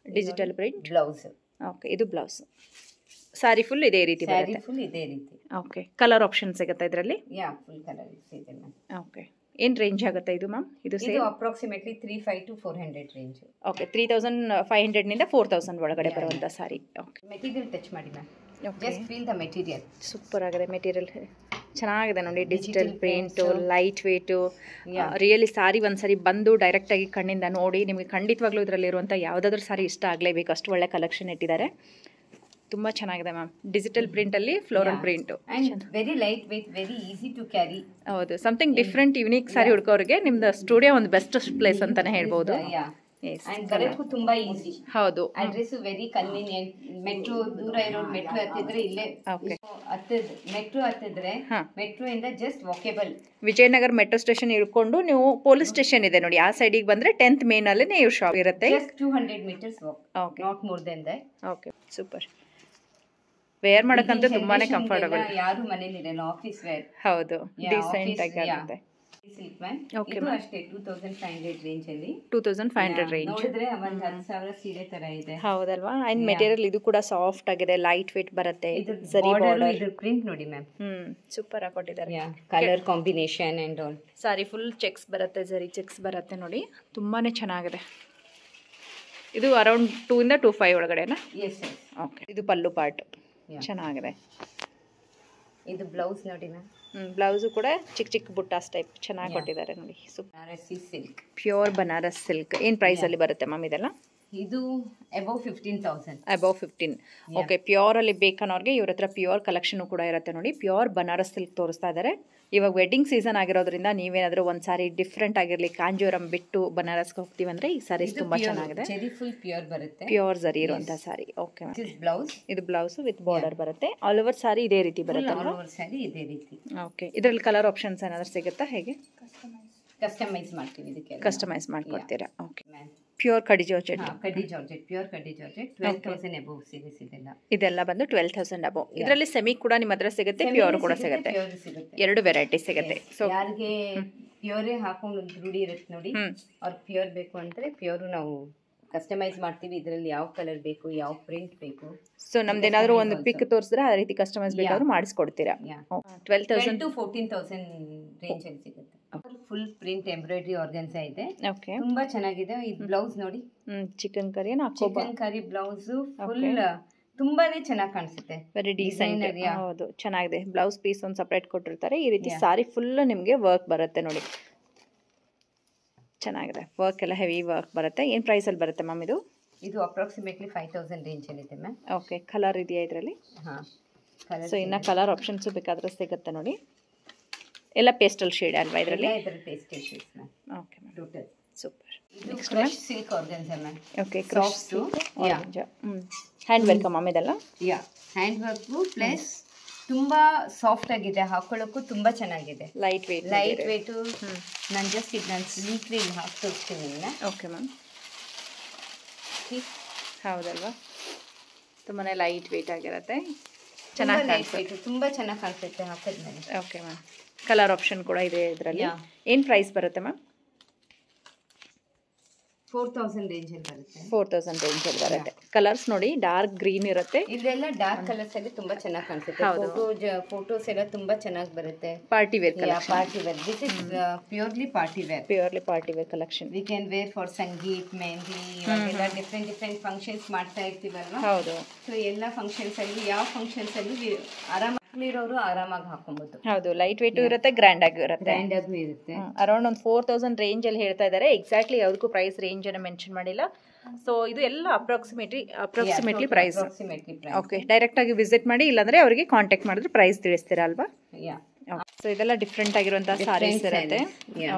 Digital print blouse. ಓಕೆ ಇದು ಬ್ಲೌಸ್. ಸಾರಿ ಫುಲ್ ಇದೇ ರೀತಿ ಬರುತ್ತೆ. ಸಾರಿ ಫುಲ್ ಇದೇ ರೀತಿ. ಓಕೆ ಕಲರ್ ಆಪ್ಷನ್ ಸಿಗುತ್ತೆ ಇದರಲ್ಲಿ? ಯಾ ಫುಲ್ ಕಲರ್ ಇದೆ ಮ್ಯಾಮ್. ಓಕೆ ಏನು ರೇಂಜ್ ಆಗುತ್ತೆ ಇದು ಮ್ಯಾಮ್? ಇದು ಅಪ್ರಾಕ್ಸಿಮೇಟ್ಲಿ 3500 to 400 ರೇಂಜ್. ಓಕೆ 3500 ನಿಂದ 4000 ಒಳಗಡೆ ಬರುವಂತ ಸಾರಿ. ಓಕೆ ಮೆಟೀರಿಯಲ್ ಟಚ್ ಮಾಡಿ ma'am. Just feel the material. Super ಆಗಿದೆ ಮೆಟೀರಿಯಲ್ ಚೆನ್ನಾಗಿದೆ ನೋಡಿ digital print light weight really sorry ಒಂದ್ಸರಿ ಬಂದು ಡೈರೆಕ್ಟ್ ಆಗಿ ಕಣ್ಣಿಂದ ನೋಡಿ ನಿಮಗೆ ಖಂಡಿತವಾಗ್ಲೂ ಇದರಲ್ಲಿರುವಂಥ ಯಾವುದಾದ್ರೂ ಸಾರಿ ಇಷ್ಟ ಆಗಲೇಬೇಕು ಅಷ್ಟು ಒಳ್ಳೆ ಕಲೆಕ್ಷನ್ ಇಟ್ಟಿದ್ದಾರೆ. ತುಂಬ ಚೆನ್ನಾಗಿದೆ ಮ್ಯಾಮ್ ಡಿಜಿಟಲ್ ಪ್ರಿಂಟಲ್ಲಿ floral print very light weight very easy to carry. ಹೌದು ಸಮಥಿಂಗ್ ಡಿಫ್ರೆಂಟ್ ಯುನೀಕ್ ಸಾರಿ ಹುಡ್ಕೋರಿಗೆ ನಿಮ್ದು ಸ್ಟುಡಿಯೋ ಒಂದು ಬೆಸ್ಟ್ ಪ್ಲೇಸ್ ಅಂತಾನೆ ಹೇಳ್ಬೋದು. ಬರೋಕ್ಕೂ ತುಂಬಾ ಈಸಿ. ಹೌದು ಅಡ್ರೆಸ್ ವೆರಿ ಕನ್ವೀನಿಯಂಟ್. ಮೆಟ್ರೋ ದೂರ ಇರೋ ಮೆಟ್ರೋ ಹತ್ತಿದ್ರೆ ಇಲ್ಲೇ ಮೆಟ್ರೋ ಹತ್ತಿದ್ರೆ ಮೆಟ್ರೋ ಇಂದ just walkable. Vijayanagar metro station ಇಳ್ಕೊಂಡು ನೀವು ಪೊಲೀಸ್ ಸ್ಟೇಷನ್ ಇದೆ ನೋಡಿ ಆ ಸೈಡಿಗೆ ಬಂದ್ರೆ 10th ಮೇನ್ ಅಲ್ಲಿ ನೀವು ಶಾಪ್ ಇರುತ್ತೆ. Just 200 meters walk. Okay. Not more than that. Okay. Super. Wear ಮಾಡಕಂತೂ ತುಂಬಾನೇ ಕಂಫರ್ಟಬಲ್. ಯಾರು ಮನೇಲಿ ಇರಲ್ಲ ಆಫೀಸ್ ವೇರ್. ಹೌದು ಡಿಸೆಂಟ್ ಆಗಿ ಆಗುತ್ತೆ. Silk ma'am. ಓಕೆ ಇದು ಅಷ್ಟೇ 2500 ರೇಂಜ್ ಅಲ್ಲಿ. 2500 ರೇಂಜ್ ನೋಡಿದ್ರೆ ಒಂದು 10000 ಸೀರೆ ತರ ಇದೆ. ಹೌದಲ್ವಾ ಅಂಡ್ ಮೆಟೀರಿಯಲ್ ಇದು ಕೂಡ ಸಾಫ್ಟ್ ಆಗಿದೆ ಲೈಟ್ ವೇಟ್ ಬರುತ್ತೆ. ಸರಿ ಬಾರ್ಡರ್ ಇದು ಪ್ರಿಂಟ್ ನೋಡಿ ಮ್ಯಾಮ್. ಸೂಪರ್ ಆಗಿ ಕೊಟ್ಟಿದ್ದಾರೆ. Colour combination and all. Sorry full cheques ಬರುತ್ತೆ ಜರಿ ಚೆಕ್ಸ್ ಬರುತ್ತೆ ನೋಡಿ ತುಂಬಾನೇ ಚೆನ್ನಾಗಿದೆ. ಇದು ಅರೌಂಡ್ 2 ಇಂದ 25 ಒಳಗಡೆನಾ? Yes sir. ಓಕೆ ಇದು ಪಲ್ಲು ಪಾರ್ಟ್ ಚೆನ್ನಾಗಿದೆ. ಇದು ಬ್ಲೌಸ್ ನೋಡಿ ಮ್ಯಾಮ್. ಬ್ಲೌಸು ಕೂಡ ಚಿಕ್ಕ ಚಿಕ್ಕ ಬುಟ್ಟಾಸ್ ಟೈಪ್ ಚೆನ್ನಾಗಿ ಕೊಟ್ಟಿದ್ದಾರೆ ನೋಡಿ. Banarasi silk pure Banaras silk ಏನು ಪ್ರೈಸ್ ಅಲ್ಲಿ ಬರುತ್ತೆ ಮ್ಯಾಮ್ ಇದೆಲ್ಲ? ಇದು ಅಬೌವ್ 15,000. ಅಬೌವ್ 15. ಓಕೆ ಪ್ಯೂರ್ ಅಲ್ಲಿ ಬೇಕನ್ನೋರಿಗೆ ಇವ್ರ ಹತ್ರ ಪ್ಯೂರ್ ಕಲೆಕ್ಷನ್ ಕೂಡ ಇರುತ್ತೆ ನೋಡಿ. ಪ್ಯೂರ್ ಬನಾರಸ್ ಸಿಲ್ಕ್ ತೋರಿಸ್ತಾ ಇದ್ದಾರೆ. ಇವಾಗ ವೆಡ್ಡಿಂಗ್ ಸೀಸನ್ ಆಗಿರೋದ್ರಿಂದ ನೀವೇನಾದರೂ ಒಂದು ಸಾರಿ ಡಿಫ್ರೆಂಟ್ ಆಗಿರಲಿ ಕಾಂಜೀವರಂ ಬಿಟ್ಟು ಬನಾರಸ್ಗೆ ಹೋಗ್ತೀವಿ ಅಂದರೆ ಈ ಸಾರೀಸ್ ತುಂಬ ಚೆನ್ನಾಗಿದೆ. ಫುಲ್ ಪ್ಯೂರ್ ಬರುತ್ತೆ. ಪ್ಯೂರ್ ಜರಿ ಇರುವಂಥ ಸಾರಿ. ಓಕೆ ಬ್ಲೌಸ್ ಇದು ಬ್ಲೌಸ್ ವಿತ್ ಬಾರ್ಡರ್ ಬರುತ್ತೆ. ಆಲ್ ಓವರ್ ಸಾರಿ ಇದೇ ರೀತಿ ಬರುತ್ತೆ. ಆಲ್ ಓವರ್ ಸಾರಿ ಇದೇ ರೀತಿ. ಓಕೆ ಇದರಲ್ಲಿ ಕಲರ್ ಆಪ್ಷನ್ಸ್ ಏನಾದರೂ ಸಿಗುತ್ತಾ ಹೇಗೆ? ಕಸ್ಟಮೈಸ್ ಮಾಡ್ತೀವಿ ಇದಕ್ಕೆ. ಕಸ್ಟಮೈಸ್ ಮಾಡ್ಕೊಡ್ತೀರಾ? ಓಕೆ ಪ್ಯೂರ್ ಕಡಿ ಜಾರ್ಜೆಟ್. ಕಡಿ ಜಾರ್ಜೆಟ್ ಪ್ಯೂರ್ ಕಡಿ ಜಾರ್ಜೆಟ್ 12,000 ಅಬೌವ್ ಸೀರೀಸ್ ಇದೆಲ್ಲ ಬಂದು 12,000 ಅಬೌವ್. ಇದರಲ್ಲಿ ಸೆಮಿ ಕೂಡ ನಿಮ್ಮ ಹತ್ರ ಸಿಗುತ್ತೆ ಪ್ಯೂರ್ ಕೂಡ ಸಿಗುತ್ತೆ. ಎರಡು ವೆರೈಟಿ ಸಿಗುತ್ತೆ. ಸೊ ಯಾರಿಗೆ ಪ್ಯೂರೇ ಹಾಕೊಂಡು ರೂಢಿ ಇರುತ್ತೆ ನೋಡಿ ಅವ್ರು ಪ್ಯೂರ್ ಬೇಕು ಅಂದರೆ ಪ್ಯೂರು ನಾವು ಕಸ್ಟಮೈಸ್ ಮಾಡ್ತೀವಿ. ಇದರಲ್ಲಿ ಯಾವ ಕಲರ್ ಬೇಕು ಯಾವ ಪ್ರಿಂಟ್ ಬೇಕು. ಸೊ ನಮ್ದೇನಾದ್ರೂ ಒಂದು ಪಿಕ್ ತೋರಿಸಿದ್ರೆ ಆ ರೀತಿ ಕಸ್ಟಮೈಸ್ ಬೇಕಾದ್ರೂ ಮಾಡಿಸ್ಕೊಡ್ತೀರಾ? 12,000 to 14,000 ರೇಂಜ್ ಅಲ್ಲಿ ಸಿಗುತ್ತೆ. ಫುಲ್ ಪ್ರಿಂಟ್ ಎಂಬ್ರಾಯ್ಡ್ರಿ ಆರ್ಗನ್ಸಾ ಇದೆ. ಓಕೆ ತುಂಬಾ ಚೆನ್ನಾಗಿದೆ. ಈ ಬ್ಲೌಸ್ ನೋಡಿ chicken curry chicken curry blouse full ತುಂಬಾನೇ ಚೆನ್ನಾಗಿ ಕಾಣಿಸುತ್ತೆ. Very decent. ಹೌದು ಚೆನ್ನಾಗಿದೆ. ಬ್ಲೌಸ್ ಪೀಸ್ ಒಂದು ಸಪರೇಟ್ ಕೊಟ್ಟಿರ್ತಾರೆ. ಈ ರೀತಿ ಸಾರಿ ಫುಲ್ ನಿಮಗೆ ವರ್ಕ್ ಬರುತ್ತೆ ನೋಡಿ ಚೆನ್ನಾಗಿದೆ. ವರ್ಕ್ ಎಲ್ಲ ಹೆವಿ ವರ್ಕ್ ಬರುತ್ತೆ. ಏನು ಪ್ರೈಸ್ ಅಲ್ಲಿ ಬರುತ್ತೆ ಮ್ಯಾಮ್ ಇದು? ಇದು ಅಪ್ರಾಕ್ಸಿಮೇಟ್ಲಿ 5,000 ರೇಂಜ್ ಅಲ್ಲಿ ಇದೆ ಮ್ಯಾಮ್. ಓಕೆ ಕಲರ್ ಇದೆಯಾ ಇದರಲ್ಲಿ? ಹಾಂ ಸೊ ಇನ್ನು ಕಲರ್ ಆಪ್ಷನ್ಸು ಬೇಕಾದ್ರೆ ಸಿಗುತ್ತೆ ನೋಡಿ. ಎಲ್ಲ ಪೇಸ್ಟಲ್ ಶೇಡ್ ಅಲ್ವಾ ಇದರಲ್ಲಿ? Pastel shades ma'am. Okay ma'am total super. ಇದು crush silk organza ma'am. Okay crush silk organza. Hand work ma'am ಇದೆಲ್ಲ? ಯಾ ಹ್ಯಾಂಡ್ ವರ್ಕ್ ಪ್ಲಸ್ ತುಂಬಾ ಸಾಫ್ಟ್ ಆಗಿದೆ. ಹಾಕೊಳ್ಳೋಕ್ಕೂ ತುಂಬಾ ಚೆನ್ನಾಗಿದೆ. ಲೈಟ್ ವೇಟ್ ನಾನು ಜಸ್ಟ್ ಇದು ನಾನು ಸ್ಲೀಕ್ಲಿ ಹಾಕಿ ತೋರಿಸ್ತೀನಿ. ಓಕೆ ಮ್ಯಾಮ್ ಹೌದಲ್ವಾ ತುಂಬಾ ಲೈಟ್ ವೇಟ್ ಆಗಿರುತ್ತೆ. ಚೆನ್ನಾಗಿ ಕಾಣಿಸುತ್ತೆ. ತುಂಬಾ ಚೆನ್ನಾಗಿ ಕಾಣಿಸುತ್ತೆ ಹಾಕಿದ್ಮೇಲೆ. ಓಕೆ ಮ್ಯಾಮ್ ಕಲರ್ ಆಪ್ಷನ್ ಕೂಡ ಇದೆ ಇದರಲ್ಲಿ. ಏನು ಪ್ರೈಸ್ ಬರುತ್ತೆ ಮ್ಯಾಮ್? 4,000 ರೇಂಜ್ ಅಲ್ಲಿ ಬರುತ್ತೆ. 4,000 ರೇಂಜ್ ಅಲ್ಲಿ ಬರುತ್ತೆ. ಕಲರ್ಸ್ ನೋಡಿ ಡಾರ್ಕ್ ಗ್ರೀನ್ ಇರುತ್ತೆ. ಇದೆಲ್ಲ ಡಾರ್ಕ್ ಕಲರ್ಸ್ ಅಲ್ಲಿ ತುಂಬಾ ಚೆನ್ನಾಗಿ ಕಾಣಿಸುತ್ತೆ. ಫೋಟೋಸ್ ಎಲ್ಲ ತುಂಬಾ ಚೆನ್ನಾಗಿ ಬರುತ್ತೆ. Party wear collection. Party wear this is purely party wear. Purely party wear collection. We can wear for sangeet mehndi ಇವಾಗೆಲ್ಲ ಡಿಫ್ರೆಂಟ್ ಫಂಕ್ಷನ್ಸ್ ಮಾಡ್ತಾ ಇರ್ತೀವಲ್ವಾ. ಹೌದು. ಸೊ ಎಲ್ಲ ಫಂಕ್ಷನ್ಸ್ ಅಲ್ಲಿ ಯಾವ ಫಂಕ್ಷನ್ಸ್ ಅಲ್ಲಿ ಆರಾಮ ಮಕ್ಕಳಿರೋರು ಆರಾಮಾಗಿ ಹಾಕೊಬಹುದು. ಹೌದು, ಲೈಟ್ ವೇಟ್ ಇರುತ್ತೆ, ಗ್ರ್ಯಾಂಡ್ ಆಗಿ ಇರುತ್ತೆ. ಗ್ರ್ಯಾಂಡ್ ಆಗೂ ಇರುತ್ತೆ. ಅರೌಂಡ್ ಒಂದು 4000 ರೇಂಜ್ ಅಲ್ಲಿ ಹೇಳ್ತಾ ಇದ್ದಾರೆ. ಎಕ್ಸಾಕ್ಟ್ಲಿ ಯಾವುದಕ್ಕೂ ಪ್ರೈಸ್ ರೇಂಜ್ ಅನ್ನು ಮೆನ್ಷನ್ ಮಾಡಿಲ್ಲ. ಸೊ ಇದು ಎಲ್ಲ ಅಪ್ರಾಕ್ಸಿಮೇಟ್ಲಿ ಪ್ರೈಸ್. ಓಕೆ, ಡೈರೆಕ್ಟ್ ಆಗಿ ವಿಸಿಟ್ ಮಾಡಿ, ಇಲ್ಲಾಂದ್ರೆ ಅವರಿಗೆ ಕಾಂಟ್ಯಾಕ್ಟ್ ಮಾಡಿದ್ರೆ ಪ್ರೈಸ್ ತಿಳಿಸ್ತೀರಾ ಅಲ್ವಾ? ಸೊ ಇದೆಲ್ಲ ಡಿಫ್ರೆಂಟ್ ಆಗಿರುವಂತಹ ಸಾರೀಸ್ ಇರುತ್ತೆ.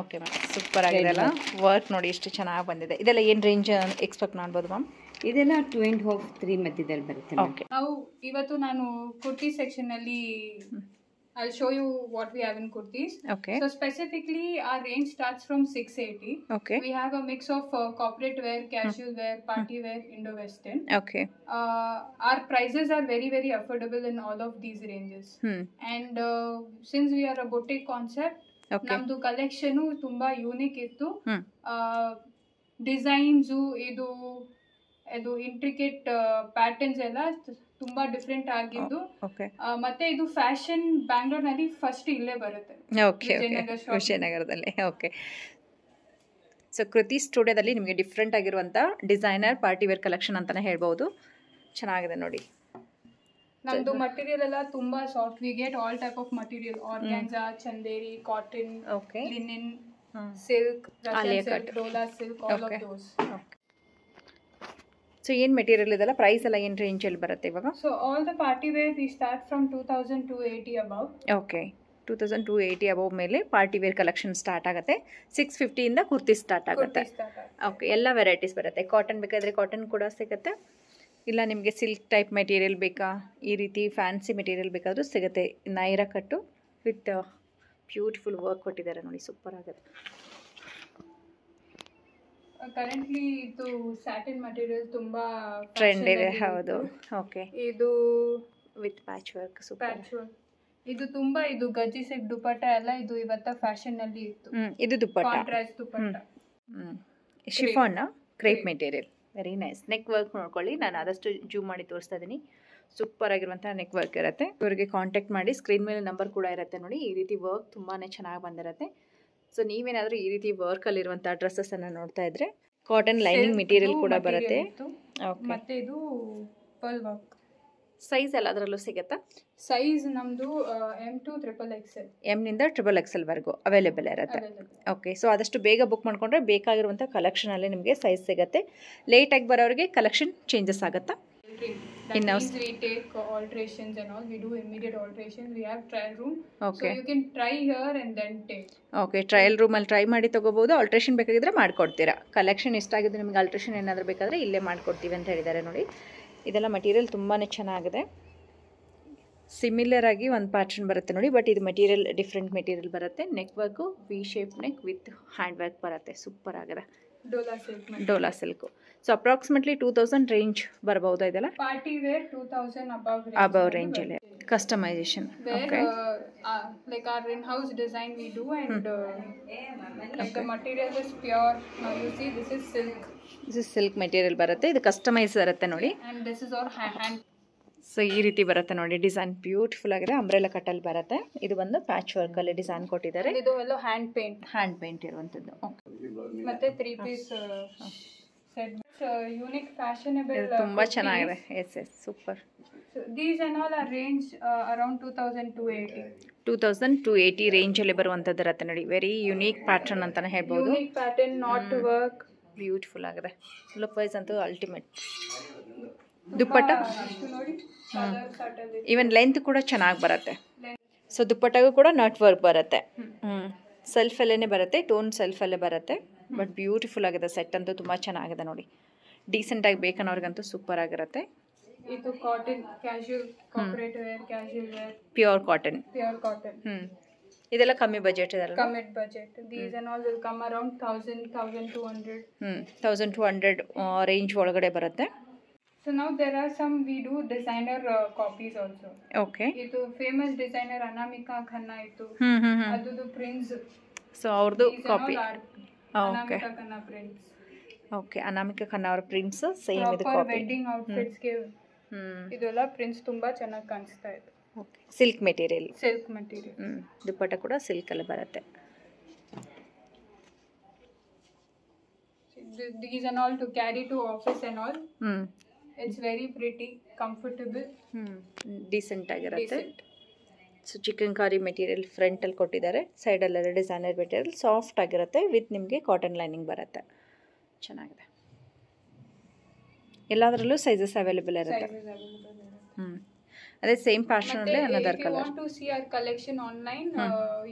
ಓಕೆ ಮ್ಯಾಮ್, ಸೂಪರ್ ಆಗಿದೆ ಅಲ್ಲ, ವರ್ಕ್ ನೋಡಿ ಎಷ್ಟು ಚೆನ್ನಾಗಿ ಬಂದಿದೆ. ಇದೆಲ್ಲ ಏನು ರೇಂಜ್ ಎಕ್ಸ್ಪೆಕ್ಟ್ ಮಾಡ್ಬೋದು ಮ್ಯಾಮ್? ಇದೆಲ್ಲ 2.5-3 ಮಧ್ಯದಲ್ಲಿ ಬರುತ್ತೆ. ಓಕೆ, ನಾವು ಇವತ್ತು ನಾನು ಕುರ್ತಿ ಸೆಕ್ಷನ್ ಅಲ್ಲಿ I'll show you what we have in kurtis. Okay. So specifically, our range starts from 680. Okay. We have a mix of corporate wear, casual wear, party wear, Indo-Western. Okay. Our prices are very, very affordable in all of these ranges. And since we are a boutique concept, ನಮ್ದು collection ತುಂಬಾ unique ಇತ್ತು. Designs ಇದು intricate patterns ಎಲ್ಲ ತುಂಬಾ different ಆಗಿದ್ದು. ಮತ್ತೆ ಇದು fashion ಬ್ಯಾಂಗ್ಳೂರ್ನಲ್ಲಿ first ಇಲ್ಲೇ ಬರುತ್ತೆ, ವಿಜಯನಗರದಲ್ಲಿ. ಓಕೆ, ಸೊ ಕೃತಿ ಸ್ಟುಡಿಯೋದಲ್ಲಿ ನಿಮಗೆ ಡಿಫ್ರೆಂಟ್ ಆಗಿರುವಂಥ ಡಿಸೈನರ್ ಪಾರ್ಟಿ ವೇರ್ ಕಲೆಕ್ಷನ್ ಅಂತಾನೆ ಹೇಳ್ಬೋದು. ಚೆನ್ನಾಗಿದೆ ನೋಡಿ. ನಮ್ದು ಮಟೀರಿಯಲ್ ಎಲ್ಲ ತುಂಬಾ soft. We get all type of material, organza, Chanderi, cotton, linen, silk, Dola silk, all of those. So ಏನು ಮೆಟೀರಿಯಲ್ ಇದೆಲ್ಲ, ಪ್ರೈಸ್ ಎಲ್ಲ ಏನು ರೇಂಜಲ್ಲಿ ಬರುತ್ತೆ ಇವಾಗ? So all the party wear we start from 2280 above. Okay, 2280 above ಮೇಲೆ ಪಾರ್ಟಿ ವೇರ್ ಕಲೆಕ್ಷನ್ ಸ್ಟಾರ್ಟ್ ಆಗುತ್ತೆ. 650 ಇಂದ ಕುರ್ತಿ ಸ್ಟಾರ್ಟ್ ಆಗುತ್ತೆ. ಓಕೆ, ಎಲ್ಲ ವೆರೈಟೀಸ್ ಬರುತ್ತೆ. ಕಾಟನ್ ಬೇಕಾದರೆ ಕಾಟನ್ ಕೂಡ ಸಿಗುತ್ತೆ, ಇಲ್ಲ ನಿಮಗೆ ಸಿಲ್ಕ್ ಟೈಪ್ ಮೆಟೀರಿಯಲ್ ಬೇಕಾ, ಈ ರೀತಿ ಫ್ಯಾನ್ಸಿ ಮೆಟೀರಿಯಲ್ ಬೇಕಾದರೂ ಸಿಗುತ್ತೆ. ನೈರಾ ಕಟ್ಟು ವಿತ್ ಬ್ಯೂಟಿಫುಲ್ ವರ್ಕ್ ಕೊಟ್ಟಿದ್ದಾರೆ ನೋಡಿ, ಸೂಪರ್ ಆಗುತ್ತೆ. ಕರೆಂಟ್ಲಿ ಇದು ಸ್ಯಾಟಿನ್ ಮಟೀರಿಯಲ್ ತುಂಬಾ ಟ್ರೆಂಡ್ ಇದೆ. ಹೌದು. ಓಕೆ, ಇದು ವಿತ್ ಪ್ಯಾಚ್ ವರ್ಕ್, ಸೂಪರ್. ಇದು ತುಂಬಾ ಇದು ಗಜ್ಜಿ ಸೆಟ್ ದುಪಟ್ಟ ಎಲ್ಲ ಇದು ಇವತ್ತ ಫ್ಯಾಷನ್ ನಲ್ಲಿ ಇತ್ತು. ಇದು dupatta, contrast dupatta, chiffon crepe material, very nice. Neck work ನೋಡ್ಕೊಳ್ಳಿ, ನಾನು ಆದಷ್ಟು ಜೂಮ್ ಮಾಡಿ ತೋರಿಸ್ತಾ ಇದ್ದೀನಿ. ಸೂಪರ್ ಆಗಿರುವಂತಹ ನೆಕ್ ವರ್ಕ್ ಇರುತ್ತೆ. ಇವರಿಗೆ ಕಾಂಟ್ಯಾಕ್ಟ್ ಮಾಡಿ, ಸ್ಕ್ರೀನ್ ಮೇಲೆ ನಂಬರ್ ಕೂಡ ಇರುತ್ತೆ ನೋಡಿ. ಈ ರೀತಿ ವರ್ಕ್ ತುಂಬಾ ಚೆನ್ನಾಗಿ ಬಂದಿರುತ್ತೆ. ಸೊ ನೀವೇನಾದರೂ ಈ ರೀತಿ ವರ್ಕಲ್ಲಿರುವಂಥ ಡ್ರೆಸ್ಸನ್ನು ನೋಡ್ತಾ ಇದ್ರೆ ಕಾಟನ್ ಲೈನಿಂಗ್ ಮೆಟೀರಿಯಲ್ ಕೂಡ ಬರುತ್ತೆ. ಮತ್ತೆ ಇದು ಪರ್ಲ್ ವರ್ಕ್. ಸೈಜ್ ಎಲ್ಲ ಅದರಲ್ಲೂ ಸಿಗುತ್ತಾ? ಸೈಜ್ ನಮ್ಮದು M to XXL, M ನಿಂದ XXL ವರೆಗೂ ಅವೈಲೇಬಲ್ ಇರುತ್ತೆ. ಓಕೆ, ಸೊ ಆದಷ್ಟು ಬೇಗ ಬುಕ್ ಮಾಡ್ಕೊಂಡ್ರೆ ಬೇಕಾಗಿರುವಂಥ ಕಲೆಕ್ಷನಲ್ಲಿ ನಿಮಗೆ ಸೈಜ್ ಸಿಗುತ್ತೆ. ಲೇಟಾಗಿ ಬರೋರಿಗೆ ಕಲೆಕ್ಷನ್ ಚೇಂಜಸ್ ಆಗುತ್ತಾ? That means we take alterations and all. We do immediate alterations. We have trial room, so you can try here and then take. Okay, trial ರೂಮಲ್ಲಿ try ಮಾಡಿ ತೊಗೋಬೋದು. ಆಲ್ಟ್ರೇಷನ್ ಬೇಕಾಗಿದ್ರೆ ಮಾಡಿಕೊಡ್ತೀರಾ. ಕಲೆಕ್ಷನ್ ಇಷ್ಟ ಆಗಿದ್ದು ನಿಮಗೆ ಆಲ್ಟ್ರೇಷನ್ ಏನಾದರೂ ಬೇಕಾದರೆ ಇಲ್ಲೇ ಮಾಡಿಕೊಡ್ತೀವಿ ಅಂತ ಹೇಳಿದ್ದಾರೆ ನೋಡಿ. ಇದೆಲ್ಲ ಮಟೀರಿಯಲ್ ತುಂಬಾ ಚೆನ್ನಾಗಿದೆ. ಸಿಮಿಲರ್ ಆಗಿ ಒಂದು ಪ್ಯಾಟರ್ನ್ ಬರುತ್ತೆ ನೋಡಿ, ಬಟ್ ಇದು ಮೆಟೀರಿಯಲ್ ಡಿಫ್ರೆಂಟ್ ಮೆಟೀರಿಯಲ್ ಬರುತ್ತೆ. Neck work V shape neck with hand work ಬರುತ್ತೆ, ಸೂಪರ್ ಆಗಿದೆ. Dola silk. So approximately 2000 range ಬರಬಹುದಾ ಇದೆಲ್ಲ? ಪಾರ್ಟಿ ವೇರ್ 2000 ಅಬವ್ ರೇಂಜಲ್ಲಿ. Customisation, okay, like our in-house design we do, and like the material is pure. Now you see this is silk. This is silk material ಬರುತ್ತೆ. ಇದು customise ಇರುತ್ತೆ ನೋಡಿ. And this is our hand. So ಈ ರೀತಿ ಬರುತ್ತೆ ನೋಡಿ, design beautiful ಆಗಿದೆ. Umbrella ಕಟ್ಟಲ್ಲಿ ಬರುತ್ತೆ. ಇದು ಬಂದು ಪ್ಯಾಚ್ ವರ್ಕ್ ಅಲ್ಲಿ ಡಿಸೈನ್ ಕೊಟ್ಟಿದ್ದಾರೆ. ಇದು ಎಲ್ಲ ಹ್ಯಾಂಡ್ ಪೇಂಟ್ ಇರುವಂತದ್ದು. ಮತ್ತೆ 3 ಪೀಸ್ ಸೆಟ್, ಯೂನಿಕ್ ಫ್ಯಾಷನಬಲ್, ತುಂಬಾ ಚೆನ್ನಾಗಿದೆ. Yes super. These and all are range around 2280. 2280 range ಅಲ್ಲಿ ಬರುವಂತದ್ದು ಇರುತ್ತೆ ನೋಡಿ. ವೆರಿ ಯುನೀಕ್ ಪ್ಯಾಟರ್ನ್ ಅಂತಾನೆ ಹೇಳ್ಬೋದು. Unique pattern, not work, beautiful ಆಗಿದೆ. ಲುಕ್ ವೈಸ್ ಅಂತೂ ಅಲ್ಟಿಮೇಟ್. ದುಪ್ಪಟ್ಟ ಈವನ್ ಲೆಂತ್ ಕೂಡ ಚೆನ್ನಾಗಿ ಬರುತ್ತೆ. ಸೊ ದುಪ್ಪಟ್ಟಾಗೂ ಕೂಡ ನಾಟ್ ವರ್ಕ್ ಬರುತ್ತೆ. ಸೆಲ್ಫಲ್ಲೇ ಬರುತ್ತೆ, ಟೋನ್ ಸೆಲ್ಫಲ್ಲೇ ಬರುತ್ತೆ. ಬಟ್ ಬ್ಯೂಟಿಫುಲ್ ಆಗಿದೆ. ಸೆಟ್ ಅಂತೂ ತುಂಬ ಚೆನ್ನಾಗಿದೆ ನೋಡಿ. ಡೀಸೆಂಟಾಗಿ ಬೇಕನ್ನೋರ್ಗಂತೂ ಸೂಪರ್ ಆಗಿರುತ್ತೆ. ಇದು cotton casual, corporate wear, casual wear, pure cotton. ಇದೆಲ್ಲ ಕಮ್ಮಿ ಬಜೆಟ್ ಇದೆಲ್ಲ. ಕಮ್ಮಿ budget. These and all will come around 1000, 1200. 1200 range ಒಳಗಡೆ ಬರುತ್ತೆ. So now there are some, we do designer copies also. Okay. ಇದು ಫೇಮಸ್ ಡಿಸೈನರ್ ಅನಾಮಿಕಾ ಖನ್ನಾ ಇತ್ತು, ಅದುದು ಪ್ರಿಂಟ್ಸ್. ಸೊ ಅವ್ರದ್ದು copy. Anamika Khanna prints. Okay, Anamika Khanna ಅವರ ಪ್ರಿಂಟ್ಸ್ ಸೇಮ್ ಇದು ಕಾಪಿ. ವೆಡ್ಡಿಂಗ್ ಔಟ್ಫಿಟ್ಸ್ ಗೆ ಇದೆಲ್ಲ ಪ್ರಿಂಟ್ಸ್ ತುಂಬಾ ಚೆನ್ನಾಗಿ ಕಾಣಿಸ್ತಾ ಇದೆ. Okay, silk material. ದುಪ್ಪಟ್ಟ ಕೂಡ ಸಿಲ್ಕ್ ಅಲ್ಲಿ ಬರುತ್ತೆ. These and all to carry to office and all. It's very pretty, comfortable, decent ಆಗಿರುತ್ತೆ. ಸೊ ಚಿಕನ್ಕಾರಿ ಮೆಟೀರಿಯಲ್ ಫ್ರಂಟಲ್ಲಿ ಕೊಟ್ಟಿದ್ದಾರೆ, ಸೈಡಲ್ಲೆಲ್ಲ ಡಿಸೈನರ್ ಮೆಟೀರಿಯಲ್ ಸಾಫ್ಟ್ ಆಗಿರುತ್ತೆ, ವಿತ್ ನಿಮಗೆ ಕಾಟನ್ ಲೈನಿಂಗ್ ಬರುತ್ತೆ. ಚೆನ್ನಾಗಿದೆ. ಎಲ್ಲದರಲ್ಲೂ ಸೈಜಸ್ ಅವೈಲೇಬಲ್ ಇರುತ್ತೆ. ಅದೇ same pattern another colour. want to see our collection online,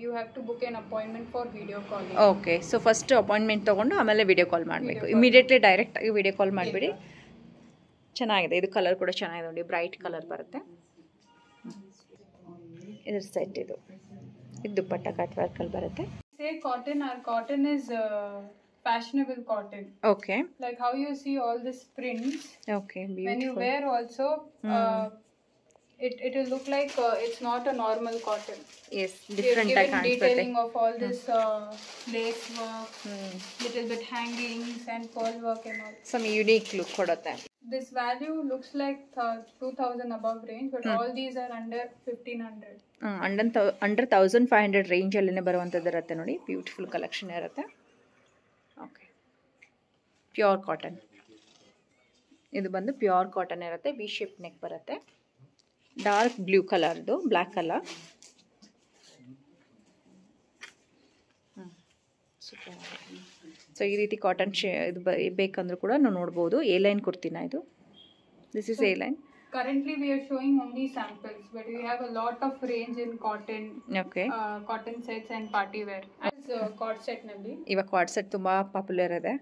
you have to book an appointment for video calling. Okay, so first appointment ತೊಗೊಂಡು ಆಮೇಲೆ video call ಮಾಡಬೇಕು. ಇಮಿಡಿಯೇಟ್ಲಿ ಡೈರೆಕ್ಟಾಗಿ ವಿಡಿಯೋ ಕಾಲ್ ಮಾಡಿಬಿಡಿ. ಚೆನ್ನಾಗಿದೆ. ಇದು ಕಲರ್ ಕೂಡ ಚೆನ್ನಾಗಿದೆ ನೋಡಿ, ಬ್ರೈಟ್ ಕಲರ್ ಬರುತ್ತೆ. ಇದ್ರ ಸೆಟ್ ಇದು ದುಪ್ಪಟ್ಟ ಕಟ್ ವರ್ಕಲ್ಲಿ ಬರುತ್ತೆ. Say cotton, our cotton is fashionable cotton. Okay. Like how you see all these prints. Okay, beautiful. When you wear also, it will look like it's not a normal cotton. Yes, different type of detailing of all this lace work, little bit hangings and pearl work and all. Some unique look kodutte. This value looks like 2000 above range, but all these are under 1500. Under 1500 range ಅಲ್ಲಿನೇ ಬರುವಂತದ್ದು ಇರುತ್ತೆ ನೋಡಿ. Beautiful collection ಇರುತ್ತೆ. Okay, pure cotton. ಇದು ಬಂದು pure cotton ಇರುತ್ತೆ. V shape neck ಬರುತ್ತೆ. Dark blue ಕಲರ್ದು, black colour. Super. So ಈ ರೀತಿ ಕಾಟನ್ ಇದು ಬೇಕಂದ್ರೂ ಕೂಡ ನಾವು ನೋಡ್ಬೋದು. ಎ ಲೈನ್ ಕುರ್ತಿನ ಇದು. This is A line. Currently we are showing only samples, but we have a lot of range in cotton. Okay. Cotton sets and party wear. As cord set ನಲ್ಲಿ ಇವಾಗ card set ತುಂಬಾ popular ಇದೆ,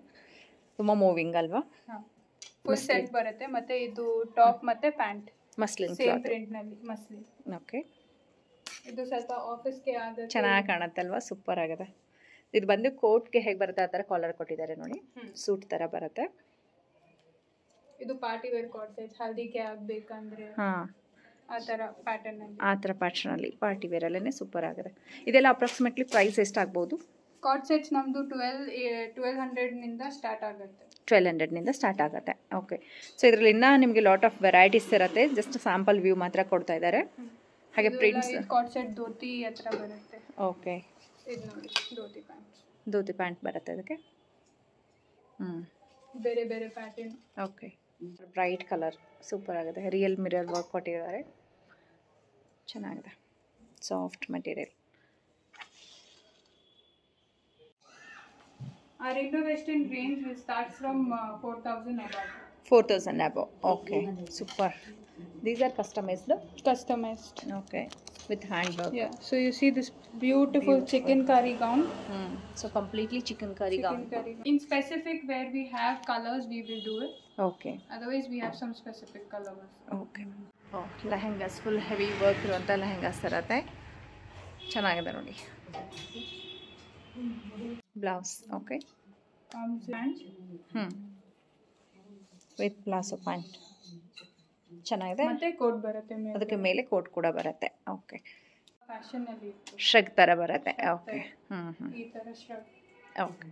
ತುಂಬಾ moving ಅಲ್ವಾ. Full set ಬರುತ್ತೆ. ಮತ್ತೆ ಇದು top ಮತ್ತೆ ಪ್ಯಾಂಟ್ ಮಸ್ಲಿನ್ ಸೇಮ್ ಪ್ರಿಂಟ್ ನಲ್ಲಿ ಮಸ್ಲಿನ್. ಓಕೆ, ಇದು ಸ್ವಲ್ಪ ಆಫೀಸ್ಗೆ ಆಗುತ್ತೆ, ಚೆನ್ನಾಗಿ ಕಾಣುತ್ತೆ ಅಲ್ವಾ. ಸೂಪರ್ ಆಗಿದೆ. ಇದು ಬಂದು ಕೋಟ್ಗೆ ಹೇಗೆ ಬರುತ್ತೆ ಆ ಥರ ಕಾಲರ್ ಕೊಟ್ಟಿದ್ದಾರೆ ನೋಡಿ, ಸೂಟ್ ಥರ ಬರುತ್ತೆ. ಇದು ಪಾರ್ಟಿ ವೇರ್ ಕಾರ್ಡ್ ಸೆಟ್, ಹಲ್ದಿಗೆ ಆಗಬೇಕಂದ್ರೆ ಆ ಥರ ಪ್ಯಾಟರ್ನ್ ಅಲ್ಲಿ, ಆ ಥರ ಪ್ಯಾಟರ್ನಲ್ಲಿ ಪಾರ್ಟಿ ವೇರಲ್ಲೇ ಸೂಪರ್ ಆಗಿದೆ. ಇದೆಲ್ಲ ಅಪ್ರಾಕ್ಸಿಮೇಟ್ಲಿ ಪ್ರೈಸ್ ಎಷ್ಟಾಗ್ಬೋದು? ಕಾರ್ಡ್ ಸೆಟ್ಸ್ ನಮ್ಮದು 1200 ನಿಂದ ಸ್ಟಾರ್ಟ್ ಆಗುತ್ತೆ. 1200 ನಿಂದ ಸ್ಟಾರ್ಟ್ ಆಗುತ್ತೆ. ಓಕೆ, ಸೊ ಇದರಲ್ಲಿ ಇನ್ನೂ ನಿಮಗೆ ಲಾಟ್ ಆಫ್ ವೆರೈಟೀಸ್ ಇರುತ್ತೆ. ಜಸ್ಟ್ ಸ್ಯಾಂಪಲ್ ವ್ಯೂ ಮಾತ್ರ ಕೊಡ್ತಾ ಇದ್ದಾರೆ. ಹಾಗೆ ಪ್ರಿಂಟ್ಸ್ ಕಾರ್ಡ್ ಸೆಟ್ ಧೋತಿ ಹತ್ರ ಬರುತ್ತೆ. ಓಕೆ, ಇದು ನೋಡಿ ಧೋತಿ ಪ್ಯಾಂಟ್ ಬರುತ್ತೆ ಅದಕ್ಕೆ. ಬೇರೆ ಬೇರೆ pattern. Okay, bright colour super ಆಗಿದೆ. ರಿಯಲ್ ಮಿರರ್ ವರ್ಕ್ ಕೊಟ್ಟಿದ್ದಾರೆ, ಚೆನ್ನಾಗಿದೆ. Soft material. Our Indo-Western range will start from 4000 above. 4000 above. Okay, super. These are customized? Customized. Okay, with hand work. Yeah, so you see this beautiful chikankari gown. So completely chikankari gown. In specific where we have colors, we will do it. Okay. Otherwise, we have some specific colors. Okay. Oh, lehengas, full heavy work ಇರುವಂಥ lehengas ಇರುತ್ತೆ. ಚೆನ್ನಾಗಿದೆ ನೋಡಿ. Blouse. Okay, with ಪ್ಲಾಸೋ pant ಚೆನ್ನಾಗಿದೆ. ಮತ್ತೆ coat ಬರುತ್ತೆ, ಅದಕ್ಕೆ ಮೇಲೆ coat ಕೂಡ ಬರುತ್ತೆ. ಓಕೆ, ಫ್ಯಾಷನ್ ಅಲ್ಲಿ ಶ್ರಗ್ ತರ ಬರುತ್ತೆ. ಓಕೆ, ಈ ತರ ಶ್ರಗ್. ಓಕೆ,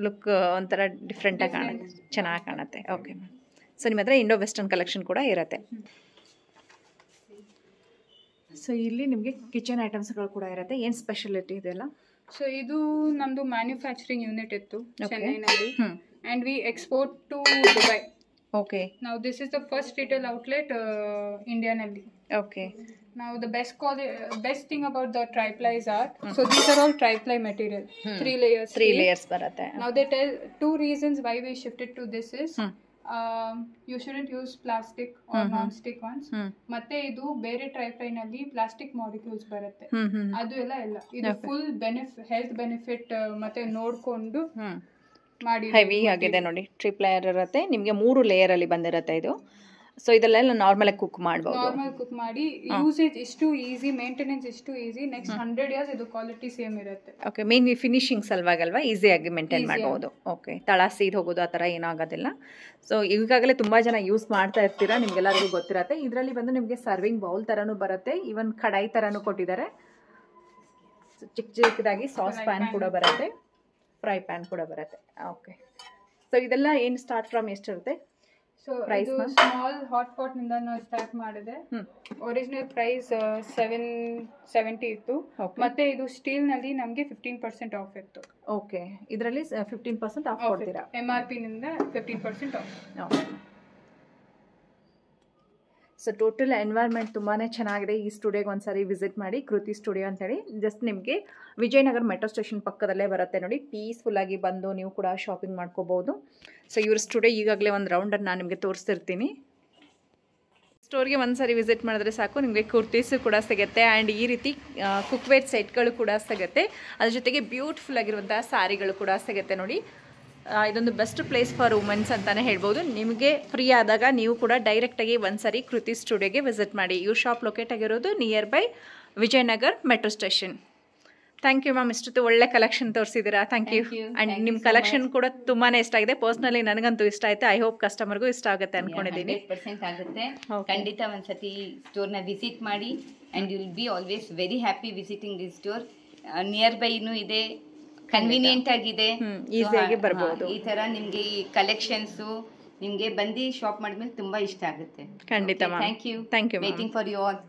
ಲುಕ್ ಒಂಥರ ಡಿಫ್ರೆಂಟಾಗಿ ಕಾಣುತ್ತೆ, ಚೆನ್ನಾಗಿ ಕಾಣುತ್ತೆ. ಓಕೆ, ಸೊ ನಿಮ್ಮ ಹತ್ರ ಇಂಡೋ ವೆಸ್ಟರ್ನ್ ಕಲೆಕ್ಷನ್ ಕೂಡ ಇರುತ್ತೆ. ಸೊ ಇಲ್ಲಿ ನಿಮಗೆ ಕಿಚನ್ ಐಟಮ್ಸ್ಗಳು ಕೂಡ ಇರುತ್ತೆ. ಏನು ಸ್ಪೆಷಾಲಿಟಿ ಇದೆಲ್ಲ? ಸೊ ಇದು ನಮ್ಮದು ಮ್ಯಾನುಫ್ಯಾಕ್ಚರಿಂಗ್ ಯೂನಿಟ್ ಇತ್ತು ಚೆನ್ನೈನಲ್ಲಿ, and we export to Dubai. Okay, ನಾವು this is the first retail outlet ಇಂಡಿಯಾನಲ್ಲಿ. Okay, now the best thing about the tri-plies are, so these are all tri-ply material, 3 layers ಬರುತ್ತೆ. Now they tell 2 reasons why we shifted to this is you shouldn't use plastic or non-stick ones. ಮತ್ತೆ ಇದು ಬೇರೆ tri-ply ನಲ್ಲಿ plastic molecules ಬರುತ್ತೆ, ಅದು ಎಲ್ಲ ಇಲ್ಲ. ಇದು ಫುಲ್ ಹೆಲ್ತ್ ಬೆನಿಫಿಟ್ ಮತ್ತೆ ನೋಡ್ಕೊಂಡು ಮಾಡಿ. ಹೆವಿ ಆಗಿದೆ ನೋಡಿ, 3 ಲೇಯರ್ ಇರುತ್ತೆ ನಿಮಗೆ, 3 ಲೇಯರ್ ಅಲ್ಲಿ ಬಂದಿರುತ್ತೆ ಇದು. ಸೊ ಇದೆಲ್ಲ ನಾರ್ಮಲ್ ಆಗಿ ಕುಕ್ ಮಾಡಬಹುದು. ನಾರ್ಮಲ್ ಕುಕ್ ಮಾಡಿ ಯೂಸೇಜ್ ಇಷ್ಟು ಈಸಿ, ಮೇಂಟೆನೆನ್ಸ್ ಇಷ್ಟು ಈಸಿ. ನೆಕ್ಸ್ಟ್ 100 ಇಯರ್ಸ್ ಇದು ಕ್ವಾಲಿಟಿ ಸೇಮ್ ಇರುತ್ತೆ. ಓಕೆ, ಮೇನ್ ಫಿನಿಶಿಂಗ್ ಸಲುವಾಗಲ್ವಾ, ಈಸಿಯಾಗಿ ಮೇಂಟೈನ್ ಮಾಡಬಹುದು. ಓಕೆ, ತಳ ಸೀದ್ ಹೋಗೋದು ಆ ಥರ ಏನಾಗೋದಿಲ್ಲ. ಸೊ ಈಗಾಗಲೇ ತುಂಬ ಜನ ಯೂಸ್ ಮಾಡ್ತಾ ಇರ್ತೀರಾ, ನಿಮಗೆಲ್ಲರಿಗೂ ಗೊತ್ತಿರತ್ತೆ. ಇದರಲ್ಲಿ ಬಂದು ನಿಮಗೆ ಸರ್ವಿಂಗ್ ಬೌಲ್ ಥರನೂ ಬರುತ್ತೆ, ಈವನ್ ಕಡಾಯಿ ಥರನೂ ಕೊಟ್ಟಿದ್ದಾರೆ. ಚಿಕ್ಕ ಚಿಕ್ಕದಾಗಿ ಸಾಸ್ ಪ್ಯಾನ್ ಕೂಡ ಬರುತ್ತೆ, ಫ್ರೈ ಪ್ಯಾನ್ ಕೂಡ ಬರುತ್ತೆ. ಓಕೆ, ಸೊ ಇದೆಲ್ಲ ಏನು ಸ್ಟಾರ್ಟ್ ಫ್ರಮ್ ಎಷ್ಟಿರುತ್ತೆ? ಸೊ ಇದು ಸ್ಮಾಲ್ ಹಾಟ್ ಪಾಟ್ ನಿಂದ ನಾವು ಸ್ಟಾರ್ಟ್ ಮಾಡಿದೆ. ಒರಿಜಿನಲ್ ಪ್ರೈಸ್ 770 ಇತ್ತು, ಮತ್ತೆ ಇದು ಸ್ಟೀಲ್ ನಲ್ಲಿ ನಮಗೆ 15% ಆಫ್ ಇತ್ತು. ಓಕೆ, ಇದರಲ್ಲಿ 15% ಆಫ್ ಕೊಡ್ತೀರಾ? MRP ನಿಂದ 15% ಆಫ್. ಸೊ ಟೋಟಲ್ ಎನ್ವೈರ್ಮೆಂಟ್ ತುಂಬಾ ಚೆನ್ನಾಗಿದೆ. ಈ ಸ್ಟುಡಿಯೋಗೆ ಒಂದ್ಸರಿ ವಿಸಿಟ್ ಮಾಡಿ, ಕೃತಿ ಸ್ಟುಡಿಯೋ ಅಂತೇಳಿ. ಜಸ್ಟ್ ನಿಮಗೆ ವಿಜಯನಗರ ಮೆಟ್ರೋ ಸ್ಟೇಷನ್ ಪಕ್ಕದಲ್ಲೇ ಬರುತ್ತೆ ನೋಡಿ. ಪೀಸ್ಫುಲ್ಲಾಗಿ ಬಂದು ನೀವು ಕೂಡ ಶಾಪಿಂಗ್ ಮಾಡ್ಕೋಬೋದು. ಸೊ ಇವ್ರ ಸ್ಟುಡಿಯೋ ಈಗಾಗಲೇ ಒಂದು ರೌಂಡನ್ನು ನಾನು ನಿಮಗೆ ತೋರಿಸ್ತಿರ್ತೀನಿ. ಸ್ಟೋರ್ಗೆ ಒಂದ್ಸರಿ ವಿಸಿಟ್ ಮಾಡಿದ್ರೆ ಸಾಕು, ನಿಮಗೆ ಕುರ್ತೀಸು ಕೂಡ ಸಿಗುತ್ತೆ ಆ್ಯಂಡ್ ಈ ರೀತಿ ಕುಕ್ವೇರ್ ಸೆಟ್ಗಳು ಕೂಡ ಸಿಗುತ್ತೆ. ಅದ್ರ ಜೊತೆಗೆ ಬ್ಯೂಟಿಫುಲ್ ಆಗಿರುವಂತಹ ಸ್ಯಾರಿಗಳು ಕೂಡ ಸಿಗುತ್ತೆ ನೋಡಿ. ಇದೊಂದು ಬೆಸ್ಟ್ ಪ್ಲೇಸ್ ಫಾರ್ ವುಮೆನ್ಸ್ ಅಂತಲೇ ಹೇಳ್ಬೋದು. ನಿಮಗೆ ಫ್ರೀ ಆದಾಗ ನೀವು ಕೂಡ ಡೈರೆಕ್ಟಾಗಿ ಒಂದ್ಸರಿ ಕೃತಿ ಸ್ಟುಡಿಯೋಗೆ ವಿಸಿಟ್ ಮಾಡಿ. ಇವ್ರ ಶಾಪ್ ಲೊಕೇಟ್ ಆಗಿರೋದು nearby Vijayanagar metro station. Thank you ma'am, ಇಷ್ಟೊತ್ತು ಒಳ್ಳೆ ಕಲೆಕ್ಷನ್ ತೋರಿಸಿದ್ದೀರಾ. Thank you. ಆ್ಯಂಡ್ ನಿಮ್ಮ ಕಲೆಕ್ಷನ್ ಕೂಡ ತುಂಬಾ ಇಷ್ಟ ಆಗಿದೆ. ಪರ್ಸ್ನಲಿ ನನಗಂತೂ ಇಷ್ಟ ಆಯಿತು. ಐ ಹೋಪ್ ಕಸ್ಟಮರ್ಗೂ ಇಷ್ಟ ಆಗುತ್ತೆ ಅನ್ಕೊಂಡಿದ್ದೀನಿ. 100% ಆಗುತ್ತೆ. ಖಂಡಿತ ಒಂದ್ಸತಿ ಸ್ಟೋರ್ನ ವಿಸಿಟ್ ಮಾಡಿ and you will be always very happy visiting this store. ನಿಯರ್ ಬೈನೂ ಇದೆ, ಕನ್ವೀನಿಯೆಂಟ್ ಆಗಿದೆ, ಈಸಿಯಾಗಿ ಬರ್ಬೋದು. ಈ ತರ ನಿಮ್ಗೆ ಈ ಕಲೆಕ್ಷನ್ಸು ನಿಮ್ಗೆ ಬಂದು ಶಾಪ್ ಮಾಡಿದ್ಮೇಲೆ ತುಂಬಾ ಇಷ್ಟ ಆಗುತ್ತೆ. ಖಂಡಿತ. Thank you. Thank you. Waiting for you all.